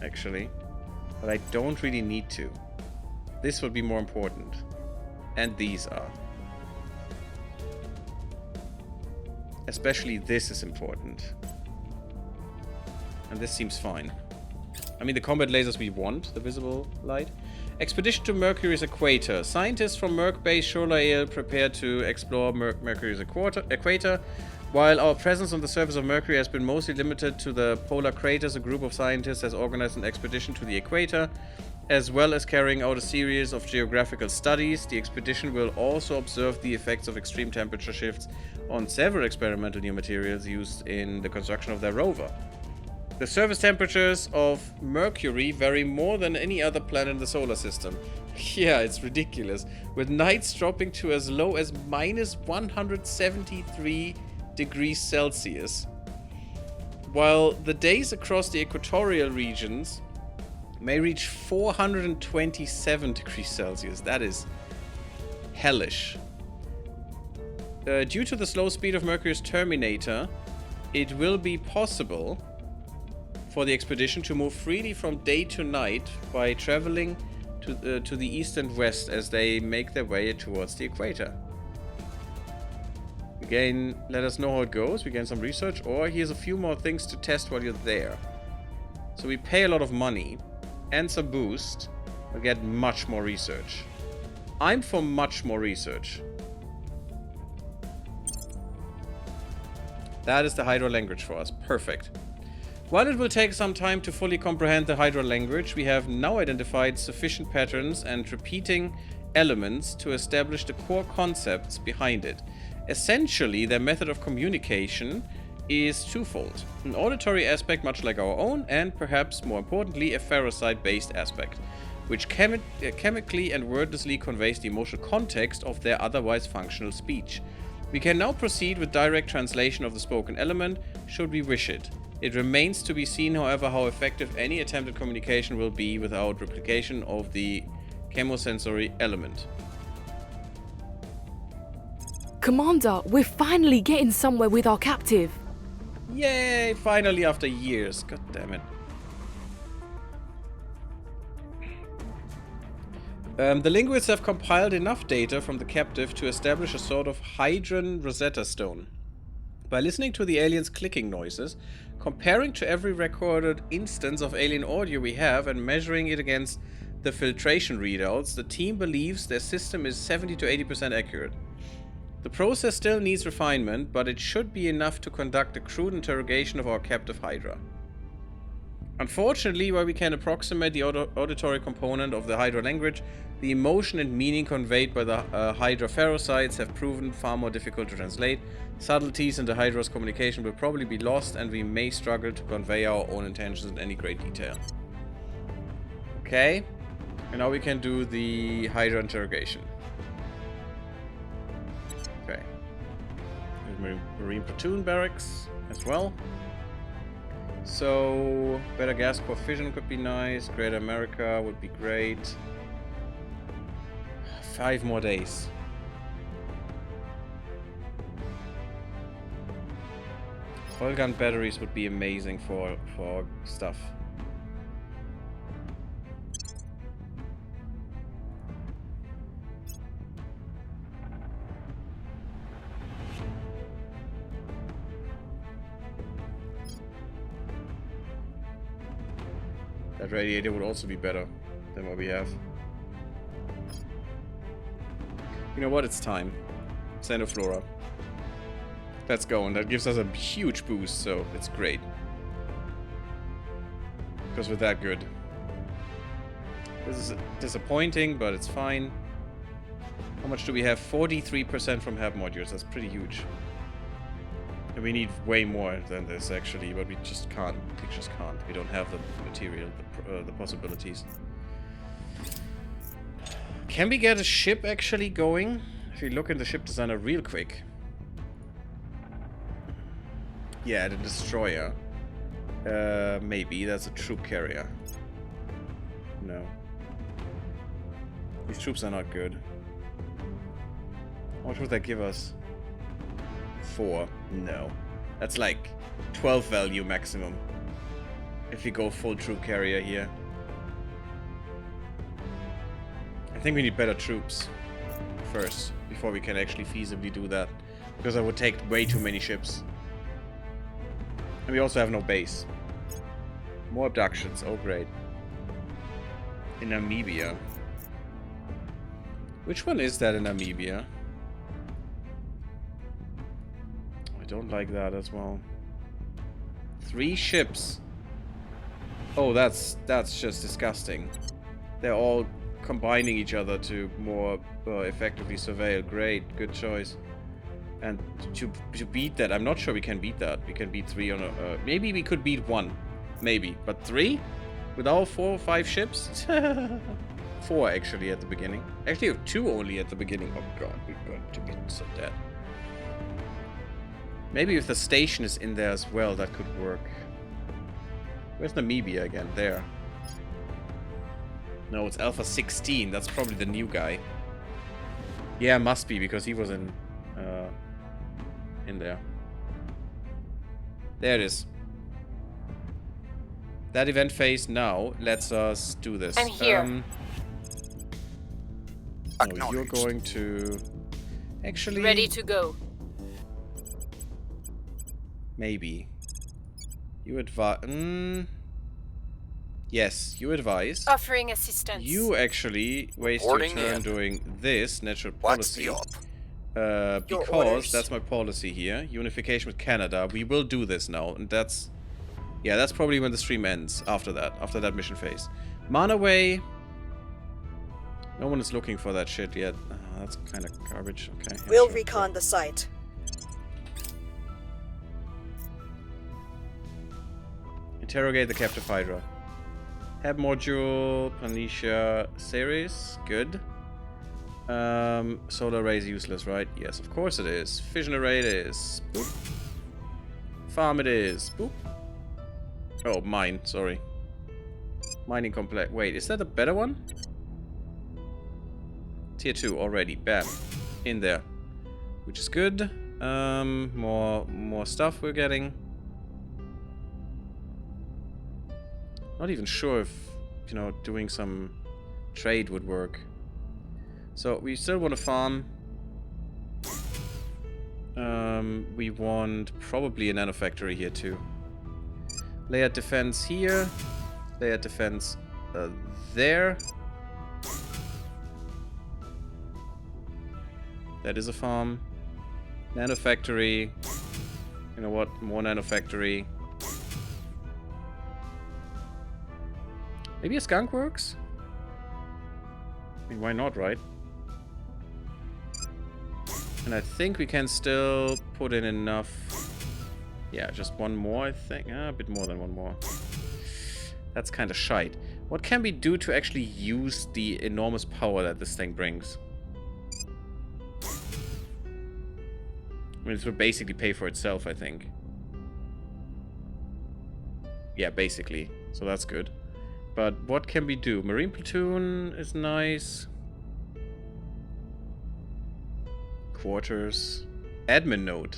actually. But I don't really need to. This would be more important. And these are. Especially this is important. And this seems fine. I mean, the combat lasers we want, the visible light. Expedition to Mercury's equator. Scientists from Merc Base Shorlael prepare to explore Mercury's equator. While our presence on the surface of Mercury has been mostly limited to the polar craters, a group of scientists has organized an expedition to the equator, as well as carrying out a series of geographical studies. The expedition will also observe the effects of extreme temperature shifts on several experimental new materials used in the construction of their rover. The surface temperatures of Mercury vary more than any other planet in the solar system. Yeah, it's ridiculous. With nights dropping to as low as minus 173 degrees Celsius. While the days across the equatorial regions may reach 427 degrees Celsius. That is hellish. Due to the slow speed of Mercury's terminator, it will be possible for the expedition to move freely from day to night by traveling to the east and west as they make their way towards the equator. Again, let us know how it goes. We gain some research, or here's a few more things to test while you're there. So we pay a lot of money and some boost, we'll get much more research. I'm for much more research. That is the Hydra language for us. Perfect. While it will take some time to fully comprehend the Hydra language, we have now identified sufficient patterns and repeating elements to establish the core concepts behind it. Essentially, their method of communication is twofold. An auditory aspect much like our own, and perhaps more importantly, a ferrocide-based aspect, which chemically and wordlessly conveys the emotional context of their otherwise functional speech. We can now proceed with direct translation of the spoken element, should we wish it. It remains to be seen, however, how effective any attempted communication will be without replication of the chemosensory element. Commander, we're finally getting somewhere with our captive. Yay! Finally, after years. God damn it. The linguists have compiled enough data from the captive to establish a sort of Hydran Rosetta Stone. By listening to the aliens' clicking noises, comparing to every recorded instance of alien audio we have, and measuring it against the filtration readouts, the team believes their system is 70 to 80% accurate. The process still needs refinement, but it should be enough to conduct a crude interrogation of our captive Hydra. Unfortunately, while we can approximate the auditory component of the Hydra language, the emotion and meaning conveyed by the Hydra ferrocides have proven far more difficult to translate. Subtleties in the Hydra's communication will probably be lost, and we may struggle to convey our own intentions in any great detail. Okay, and now we can do the Hydra interrogation. Okay. Marine platoon barracks as well. So, better gas core fission could be nice. Greater America would be great. 5 more days. Foil gun batteries would be amazing for stuff. That radiator would also be better than what we have. You know what? It's time. Xenoflora. Let's go, and that gives us a huge boost, so it's great. Because we're that good. This is disappointing, but it's fine. How much do we have? 43% from hab modules. That's pretty huge. And we need way more than this, actually, but we just can't. We just can't. We don't have the material, the possibilities. Can we get a ship actually going? If we look in the ship designer real quick. Yeah, the destroyer. Maybe. That's a troop carrier. No. These troops are not good. How much would that give us? 4. No. That's like 12 value maximum. If we go full troop carrier here. I think we need better troops first, before we can actually feasibly do that. Because that would take way too many ships. And we also have no base. More abductions. Oh, great. In Namibia. Which one is that in Namibia? I don't like that as well. 3 ships. Oh, that's just disgusting. They're all combining each other to more effectively surveil. Great, good choice. And to beat that, I'm not sure we can beat that. We can beat 3 on a... maybe we could beat 1. Maybe. But 3? With all 4 or 5 ships? 4 actually at the beginning. Actually 2 only at the beginning. Oh god, we're going to be so dead. Maybe if the station is in there as well, that could work. Where's Namibia again? There. No, it's Alpha 16. That's probably the new guy. Yeah, must be, because he was in there. There it is. That event phase now lets us do this. I'm here. No, you're going to... Actually... Ready to go. Maybe. You Yes, you advise. Offering assistance. You actually waste your Reporting turn in. doing this natural What's policy. the op? Your Because orders. that's my policy here. Unification with Canada. We will do this now, and that's... Yeah, that's probably when the stream ends, after that mission phase. Mana away. No one is looking for that shit yet. That's kind of garbage. Okay. Yeah, We'll sure, recon cool. the site. Interrogate the captive Hydra. Heb module, Panisha series, good. Solar array is useless, right? Yes, of course it is. Fission array it is. Boop. Farm it is. Boop. Oh, mine, sorry. Mining complex. Wait, is that a better one? Tier 2 already. Bam. In there. Which is good. More stuff we're getting. Not even sure if, you know, doing some trade would work. So we still want to farm. We want probably a nanofactory here too. Layered defense here. Layered defense there. That is a farm. Nanofactory. You know what? More nanofactory. Maybe a skunk works? I mean, why not, right? And I think we can still put in enough. Yeah, just one more, I think. A bit more than one more. That's kind of shite. What can we do to actually use the enormous power that this thing brings? I mean, this will basically pay for itself, I think. Yeah, basically. So that's good. But what can we do? Marine platoon is nice. Quarters. Admin node.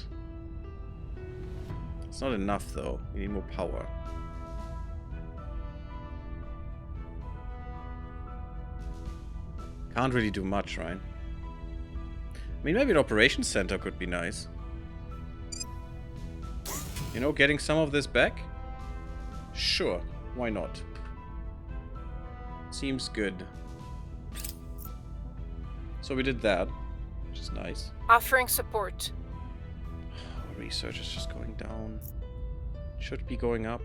It's not enough though. We need more power. Can't really do much, right? I mean, maybe an operations center could be nice. You know, getting some of this back? Sure, why not? Seems good. So we did that, which is nice. Offering support. Research is just going down. Should be going up.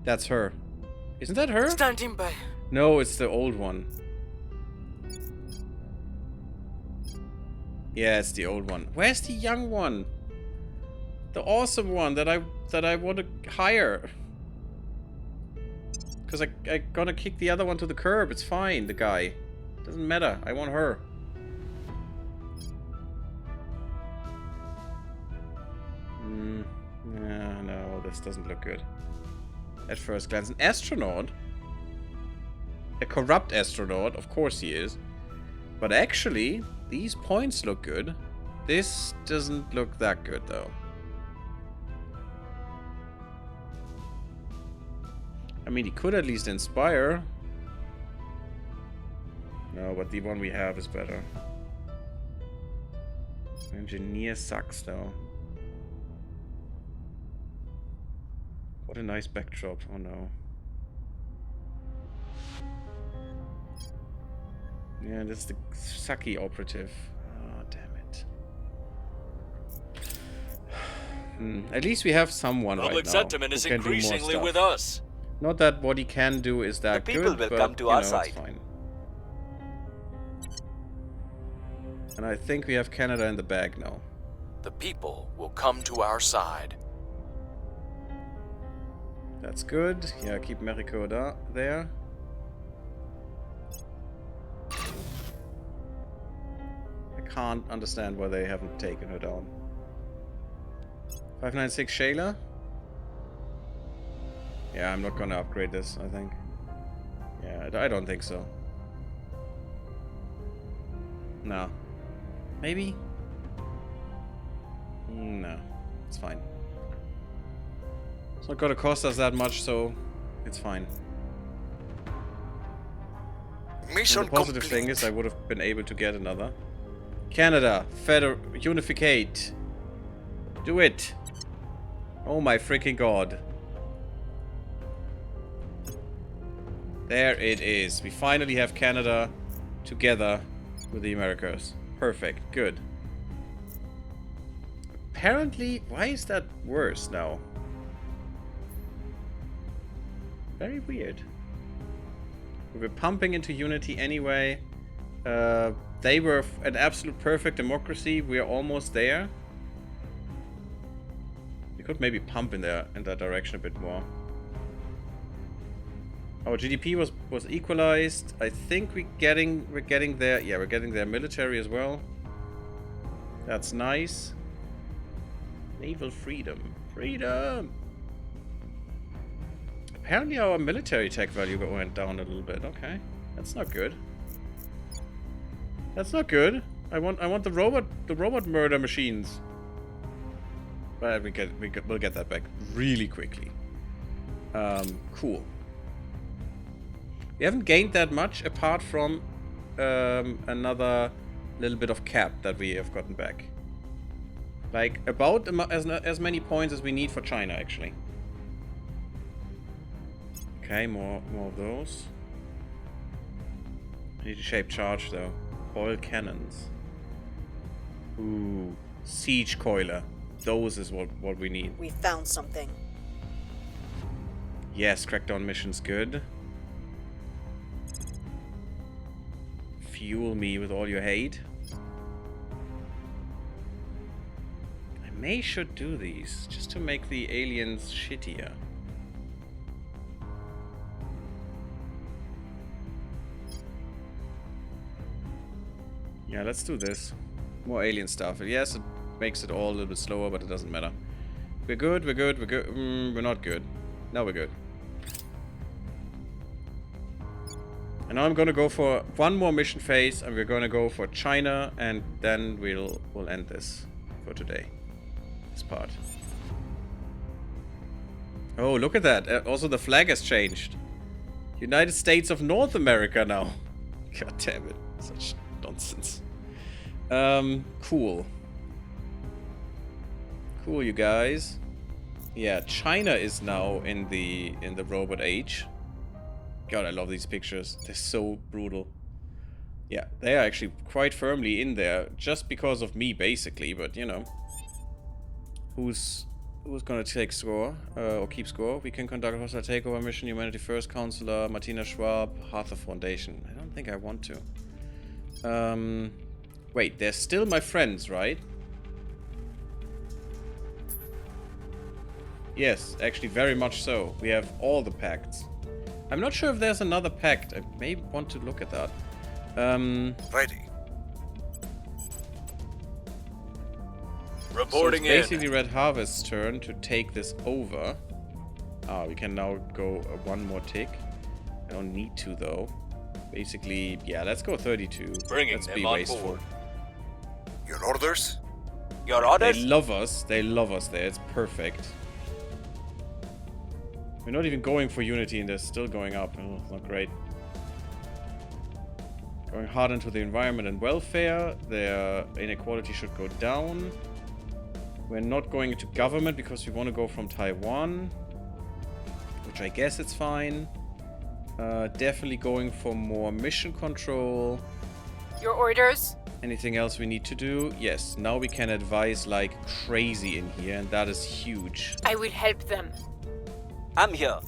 That's her. Isn't that her? Standing by. No, it's the old one. Yeah, it's the old one. Where's the young one? The awesome one that I want to hire. Because I gonna kick the other one to the curb. It's fine, the guy. Doesn't matter. I want her. Yeah, no, this doesn't look good. At first glance. An astronaut? A corrupt astronaut? Of course he is. But actually, these points look good. This doesn't look that good, though. I mean, he could at least inspire. No, but the one we have is better. Engineer sucks, though. What a nice backdrop. Oh, no. Yeah, this is the sucky operative. Oh, damn it. At least we have someone right now. Public sentiment is increasingly with us. Not that what he can do is that The good, people will but, come to you our know, side. it's fine. And I think we have Canada in the bag now. The people will come to our side. That's good. Yeah, keep Mexico there. I can't understand why they haven't taken her down. 596 Shayla? Yeah, I'm not gonna upgrade this, I think. Yeah, I don't think so. No. Maybe? No. It's fine. It's not gonna cost us that much, so it's fine. Mission And the positive complete. thing is I would have been able to get another. Canada, unificate. Do it. Oh my freaking god. There it is. We finally have Canada together with the Americas. Perfect. Good. Apparently, why is that worse now? Very weird. We were pumping into unity anyway. They were an absolute perfect democracy. We are almost there. We could maybe pump in that direction a bit more. Our GDP was equalized. I think we're getting there. Yeah, we're getting their military as well. That's nice. Naval freedom. Freedom! Apparently our military tech value went down a little bit. Okay. That's not good. That's not good. I want the robot murder machines. But we'll get that back really quickly. Cool. We haven't gained that much apart from another little bit of cap that we have gotten back. Like about as many points as we need for China, actually. Okay, more of those. I need to shape charge though. Coil cannons. Ooh, siege coiler. Those is what we need. We found something. Yes, crackdown mission's good. Fuel me with all your hate. I should do these just to make the aliens shittier. Yeah, let's do this. More alien stuff. Yes, it makes it all a little bit slower, but it doesn't matter. We're good, we're good, we're good. We're not good. Now we're good. And now I'm gonna go for one more mission phase, and we're gonna go for China, and then we'll end this for today. This part. Oh, look at that. Also, the flag has changed. United States of North America now. God damn it. Such nonsense. Cool. Cool, you guys. Yeah, China is now in the robot age. God, I love these pictures. They're so brutal. Yeah, they are actually quite firmly in there just because of me, basically, but you know. Who's gonna take score, or keep score? We can conduct a hostile takeover mission, Humanity First Counselor, Martina Schwab, Harther Foundation. I don't think I want to. Wait, they're still my friends, right? Yes, actually very much so. We have all the pacts. I'm not sure if there's another pact. I may want to look at that. Ready. Reporting so it's basically Red Harvest's turn to take this over. Ah, we can now go one more tick. I don't need to though. Basically, yeah, let's go 32. Let's be wasteful. Board. Your orders? Your orders? They love us. They love us there. It's perfect. We're not even going for unity and they're still going up. Oh, it's not great. Going hard into the environment and welfare. Their inequality should go down. We're not going into government because we want to go from Taiwan. Which I guess it's fine. Definitely going for more mission control. Your orders? Anything else we need to do? Yes, now we can advise like crazy in here, and that is huge. I will help them. I'm here.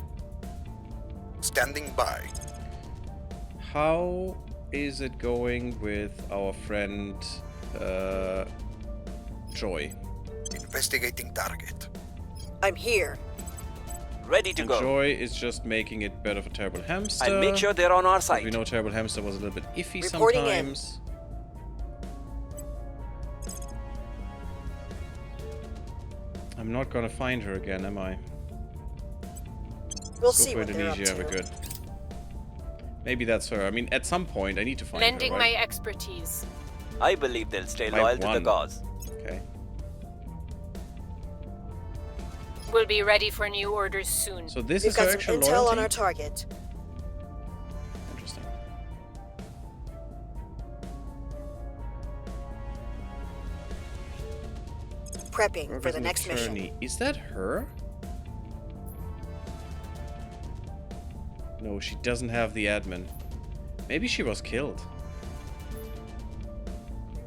Standing by. How is it going with our friend Joy? Investigating target. I'm here. Ready to go. Joy is just making it better for Terrible Hamster. I'll make sure they're on our side. We know Terrible Hamster was a little bit iffy Reporting sometimes. I'm not gonna find her again, am I? We'll Let's see go what for they're up Indonesia, to. we're good. Maybe that's her. I mean, at some point I need to find Lending her, my right? expertise. I believe they'll stay By loyal to the one. cause. Okay. We'll be ready for new orders soon. So this We've is her got some actual intel loyalty? on our target. Interesting. Prepping for the next mission. Is that her? No, she doesn't have the admin. Maybe she was killed.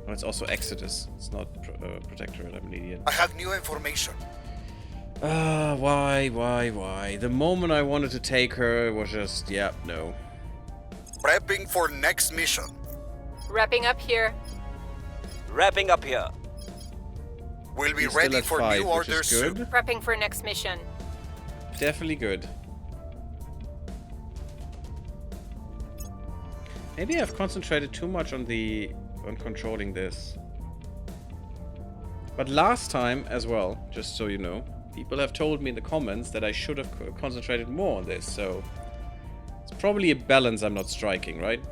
Oh, it's also Exodus. It's not Protectorate. I'm an idiot. I have new information. Why? The moment I wanted to take her, it was just, yeah, no. Prepping for next mission. Wrapping up here. Wrapping up here. We'll be He's ready still at for 5, new which orders is soon. good. Prepping for next mission. Definitely good. Maybe I've concentrated too much on controlling this. But last time as well, just so you know, people have told me in the comments that I should have concentrated more on this, so it's probably a balance I'm not striking, right?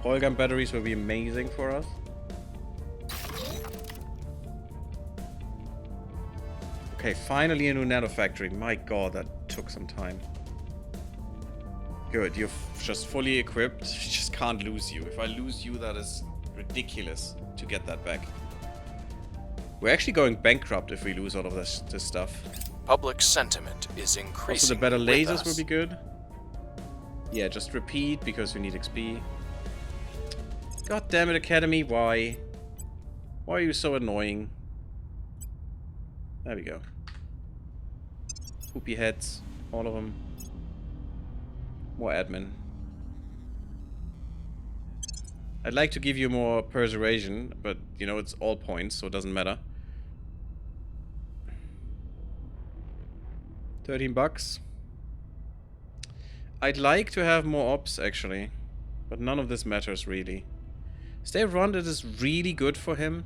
Oil gun batteries will be amazing for us. Okay, finally a new nanofactory. My god, that took some time. Good, you're just fully equipped. I just can't lose you. If I lose you, that is ridiculous to get that back. We're actually going bankrupt if we lose all of this stuff. Public sentiment is increasing. Also, the better lasers will be good. Yeah, just repeat because we need XP. God damn it, Academy, why? Why are you so annoying? There we go. Poopy heads, all of them. More admin. I'd like to give you more persuasion, but you know, it's all points, so it doesn't matter. 13 bucks. I'd like to have more ops, actually. But none of this matters, really. Stay run, it is really good for him.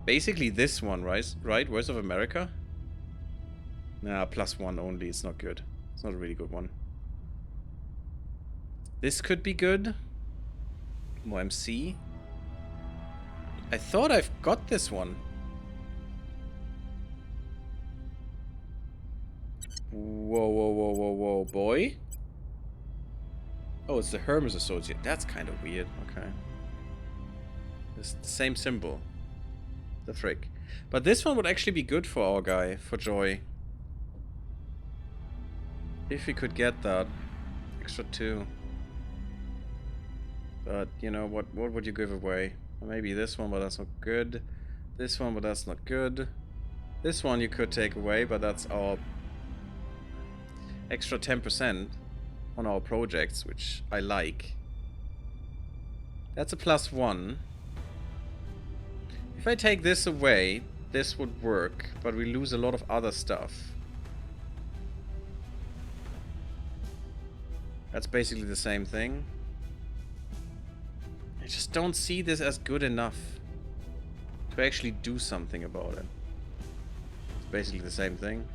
Basically this one, right? Voice of America? Nah, +1 only. It's not good. It's not a really good one. This could be good. More MC. I thought I've got this one. Whoa, boy. Oh, it's the Hermes Associate. That's kind of weird. Okay. It's the same symbol. The frick. But this one would actually be good for our guy, for Joy. If we could get that. Extra 2. But, you know, what would you give away? Maybe this one, but that's not good. This one, but that's not good. This one you could take away, but that's our extra 10% on our projects, which I like. That's a +1. If I take this away, this would work, but we lose a lot of other stuff. That's basically the same thing. I just don't see this as good enough to actually do something about it. It's basically the same thing,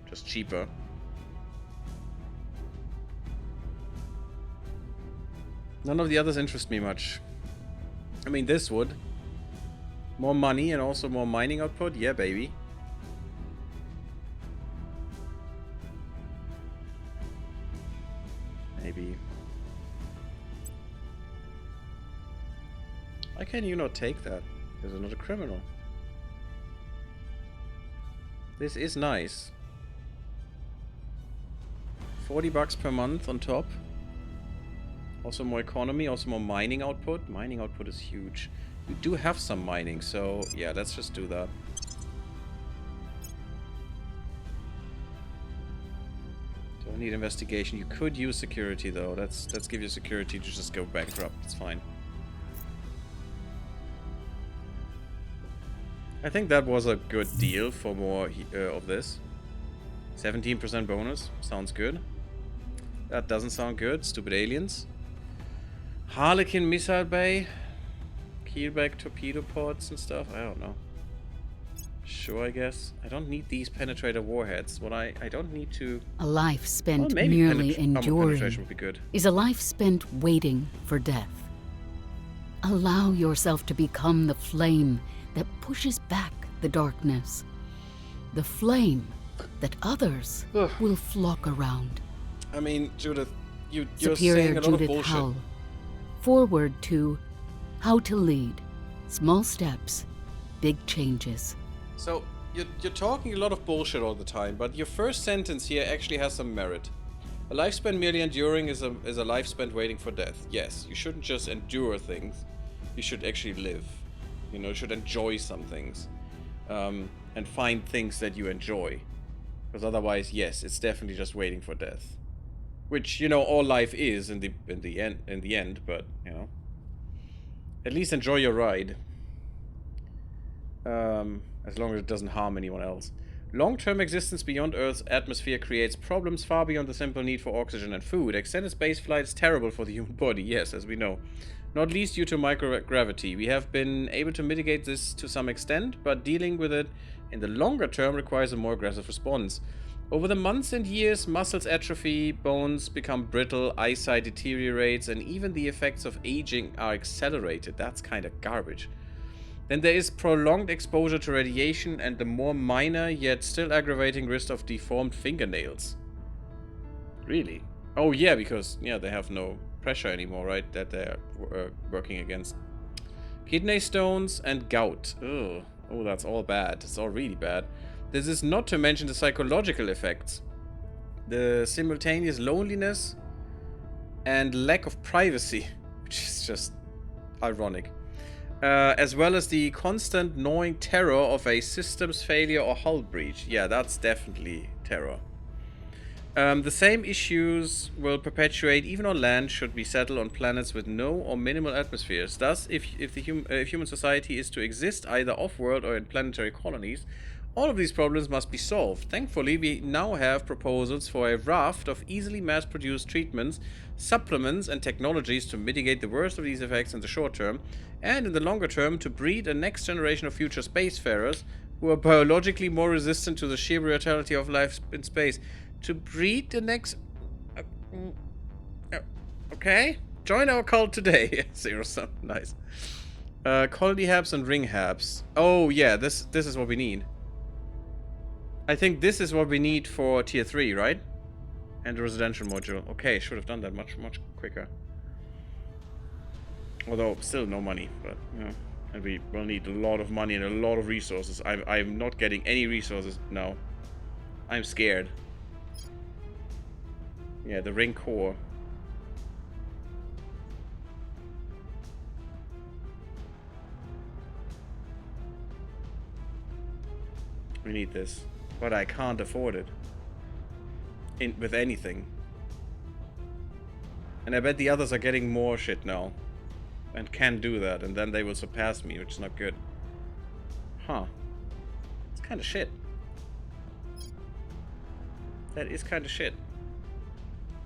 just cheaper. None of the others interest me much. I mean, this would. More money and also more mining output? Yeah, baby. Maybe. Why can you not take that? Because you're not a criminal. This is nice. 40 bucks per month on top. Also more economy, also more mining output. Mining output is huge. We do have some mining, so yeah, let's just do that. Don't need investigation. You could use security though. Let's give you security to just go bankrupt. It's fine. I think that was a good deal for more of this. 17% bonus. Sounds good. That doesn't sound good. Stupid aliens. Harlequin missile bay. Keelback torpedo pods and stuff. I don't know. Sure, I guess. I don't need these penetrator warheads. What I don't need to... A life spent maybe merely enduring would be good. is a life spent waiting for death. Allow yourself to become the flame that pushes back the darkness. The flame that others will flock around. I mean, Judith, you're Superior saying a lot Judith of bullshit. Howell. Forward to How to Lead. Small steps, big changes. So, you're talking a lot of bullshit all the time, but your first sentence here actually has some merit. A life spent merely enduring is a life spent waiting for death. Yes, you shouldn't just endure things. You should actually live. You know, you should enjoy some things. And find things that you enjoy. Because otherwise, yes, it's definitely just waiting for death. Which, you know, all life is in the end, but, you know. At least enjoy your ride. As long as it doesn't harm anyone else. Long-term existence beyond Earth's atmosphere creates problems far beyond the simple need for oxygen and food. Extended spaceflight is terrible for the human body, yes, as we know. Not least due to microgravity. We have been able to mitigate this to some extent, but dealing with it in the longer term requires a more aggressive response. Over the months and years, muscles atrophy, bones become brittle, eyesight deteriorates, and even the effects of aging are accelerated. That's kind of garbage. Then there is prolonged exposure to radiation and the more minor yet still aggravating risk of deformed fingernails. Really? Oh yeah, because yeah, they have no pressure anymore, right? That they're working against. Kidney stones and gout. Ugh. Oh, that's all bad. It's all really bad. This is not to mention the psychological effects. The simultaneous loneliness and lack of privacy, which is just ironic. As well as the constant gnawing terror of a systems failure or hull breach. Yeah, that's definitely terror. The same issues will perpetuate even on land should we settle on planets with no or minimal atmospheres. Thus, if human society is to exist either off-world or in planetary colonies, all of these problems must be solved. Thankfully, we now have proposals for a raft of easily mass-produced treatments, supplements and technologies to mitigate the worst of these effects in the short term, and in the longer term to breed a next generation of future spacefarers who are biologically more resistant to the sheer brutality of life in space. To breed the next... okay? Join our cult today. Zero sum. Nice. Colony habs and ring habs. Oh yeah, this is what we need. I think this is what we need for tier 3, right? And the residential module. Okay, should have done that much quicker. Although, still no money, but, you know. And we will need a lot of money and a lot of resources. I'm not getting any resources now. I'm scared. Yeah, the ring core. We need this. But I can't afford it. With anything. And I bet the others are getting more shit now. And can do that. And then they will surpass me, which is not good. Huh. It's kind of shit. That is kind of shit.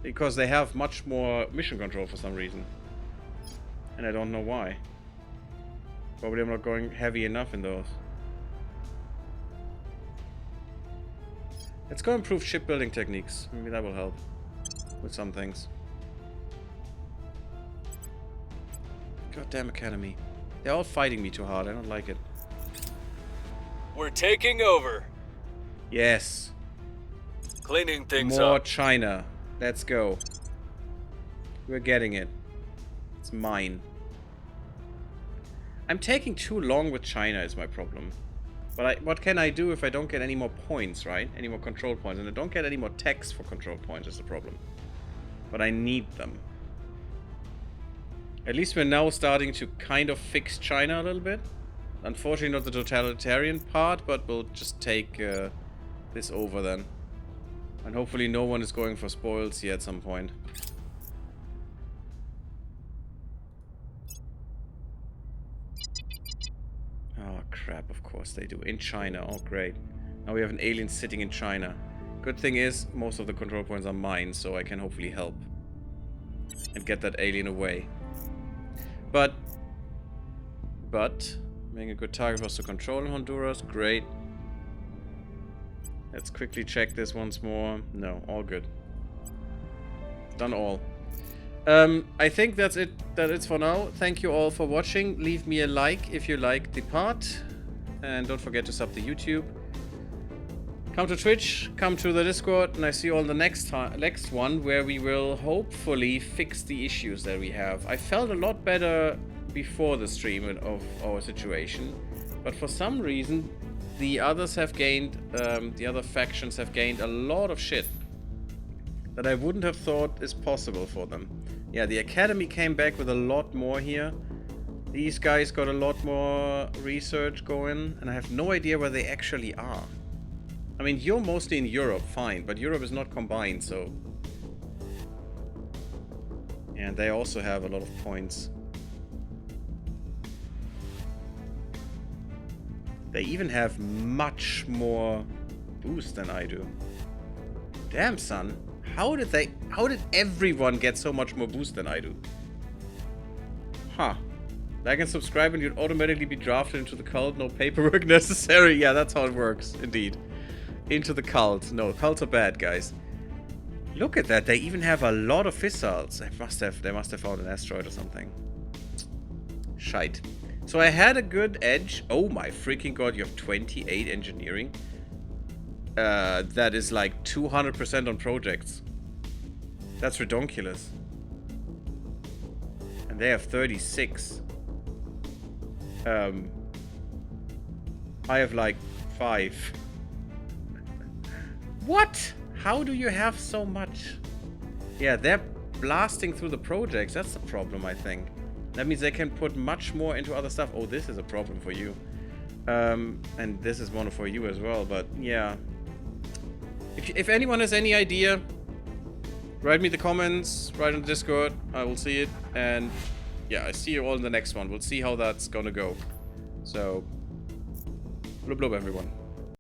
Because they have much more mission control for some reason. And I don't know why. Probably I'm not going heavy enough in those. Let's go improve shipbuilding techniques. Maybe that will help with some things. Goddamn Academy. They're all fighting me too hard. I don't like it. We're taking over. Yes. Cleaning things More up. China. Let's go. We're getting it. It's mine. I'm taking too long with China is my problem. But what can I do if I don't get any more points, right? Any more control points. And I don't get any more techs for control points is the problem. But I need them. At least we're now starting to kind of fix China a little bit. Unfortunately not the totalitarian part, but we'll just take this over then. And hopefully no one is going for spoils here at some point. Oh crap, of course they do. In China, oh great. Now we have an alien sitting in China. Good thing is, most of the control points are mine, so I can hopefully help. And get that alien away. But, being a good target for us to control in Honduras, great. Let's quickly check this once more. No, all good. Done all. I think that's it. That it's for now. Thank you all for watching. Leave me a like if you liked the part. And don't forget to sub to YouTube. Come to Twitch, come to the Discord, and I see you all in the next one, where we will hopefully fix the issues that we have. I felt a lot better before the stream of our situation, But for some reason, the others have gained, the other factions have gained a lot of shit that I wouldn't have thought is possible for them. Yeah, the Academy came back with a lot more here. These guys got a lot more research going, and I have no idea where they actually are. I mean, you're mostly in Europe, fine, but Europe is not combined, so... And they also have a lot of points. They even have much more boost than I do. Damn, son. How did everyone get so much more boost than I do? Huh. Like and subscribe and you'd automatically be drafted into the cult. No paperwork necessary. Yeah, that's how it works, indeed. Into the cult. No, cults are bad, guys. Look at that. They even have a lot of missiles. They must have found an asteroid or something. Shite. So I had a good edge. Oh my freaking god, you have 28 engineering. That is like 200% on projects. That's redonkulous. And they have 36. I have like 5. What? How do you have so much? Yeah, they're blasting through the projects. That's the problem, I think. That means they can put much more into other stuff. Oh, this is a problem for you. And this is one for you as well, but yeah. If anyone has any idea, write me the comments, write on the Discord. I will see it. And yeah, I see you all in the next one. We'll see how that's gonna go. So, blub blub everyone.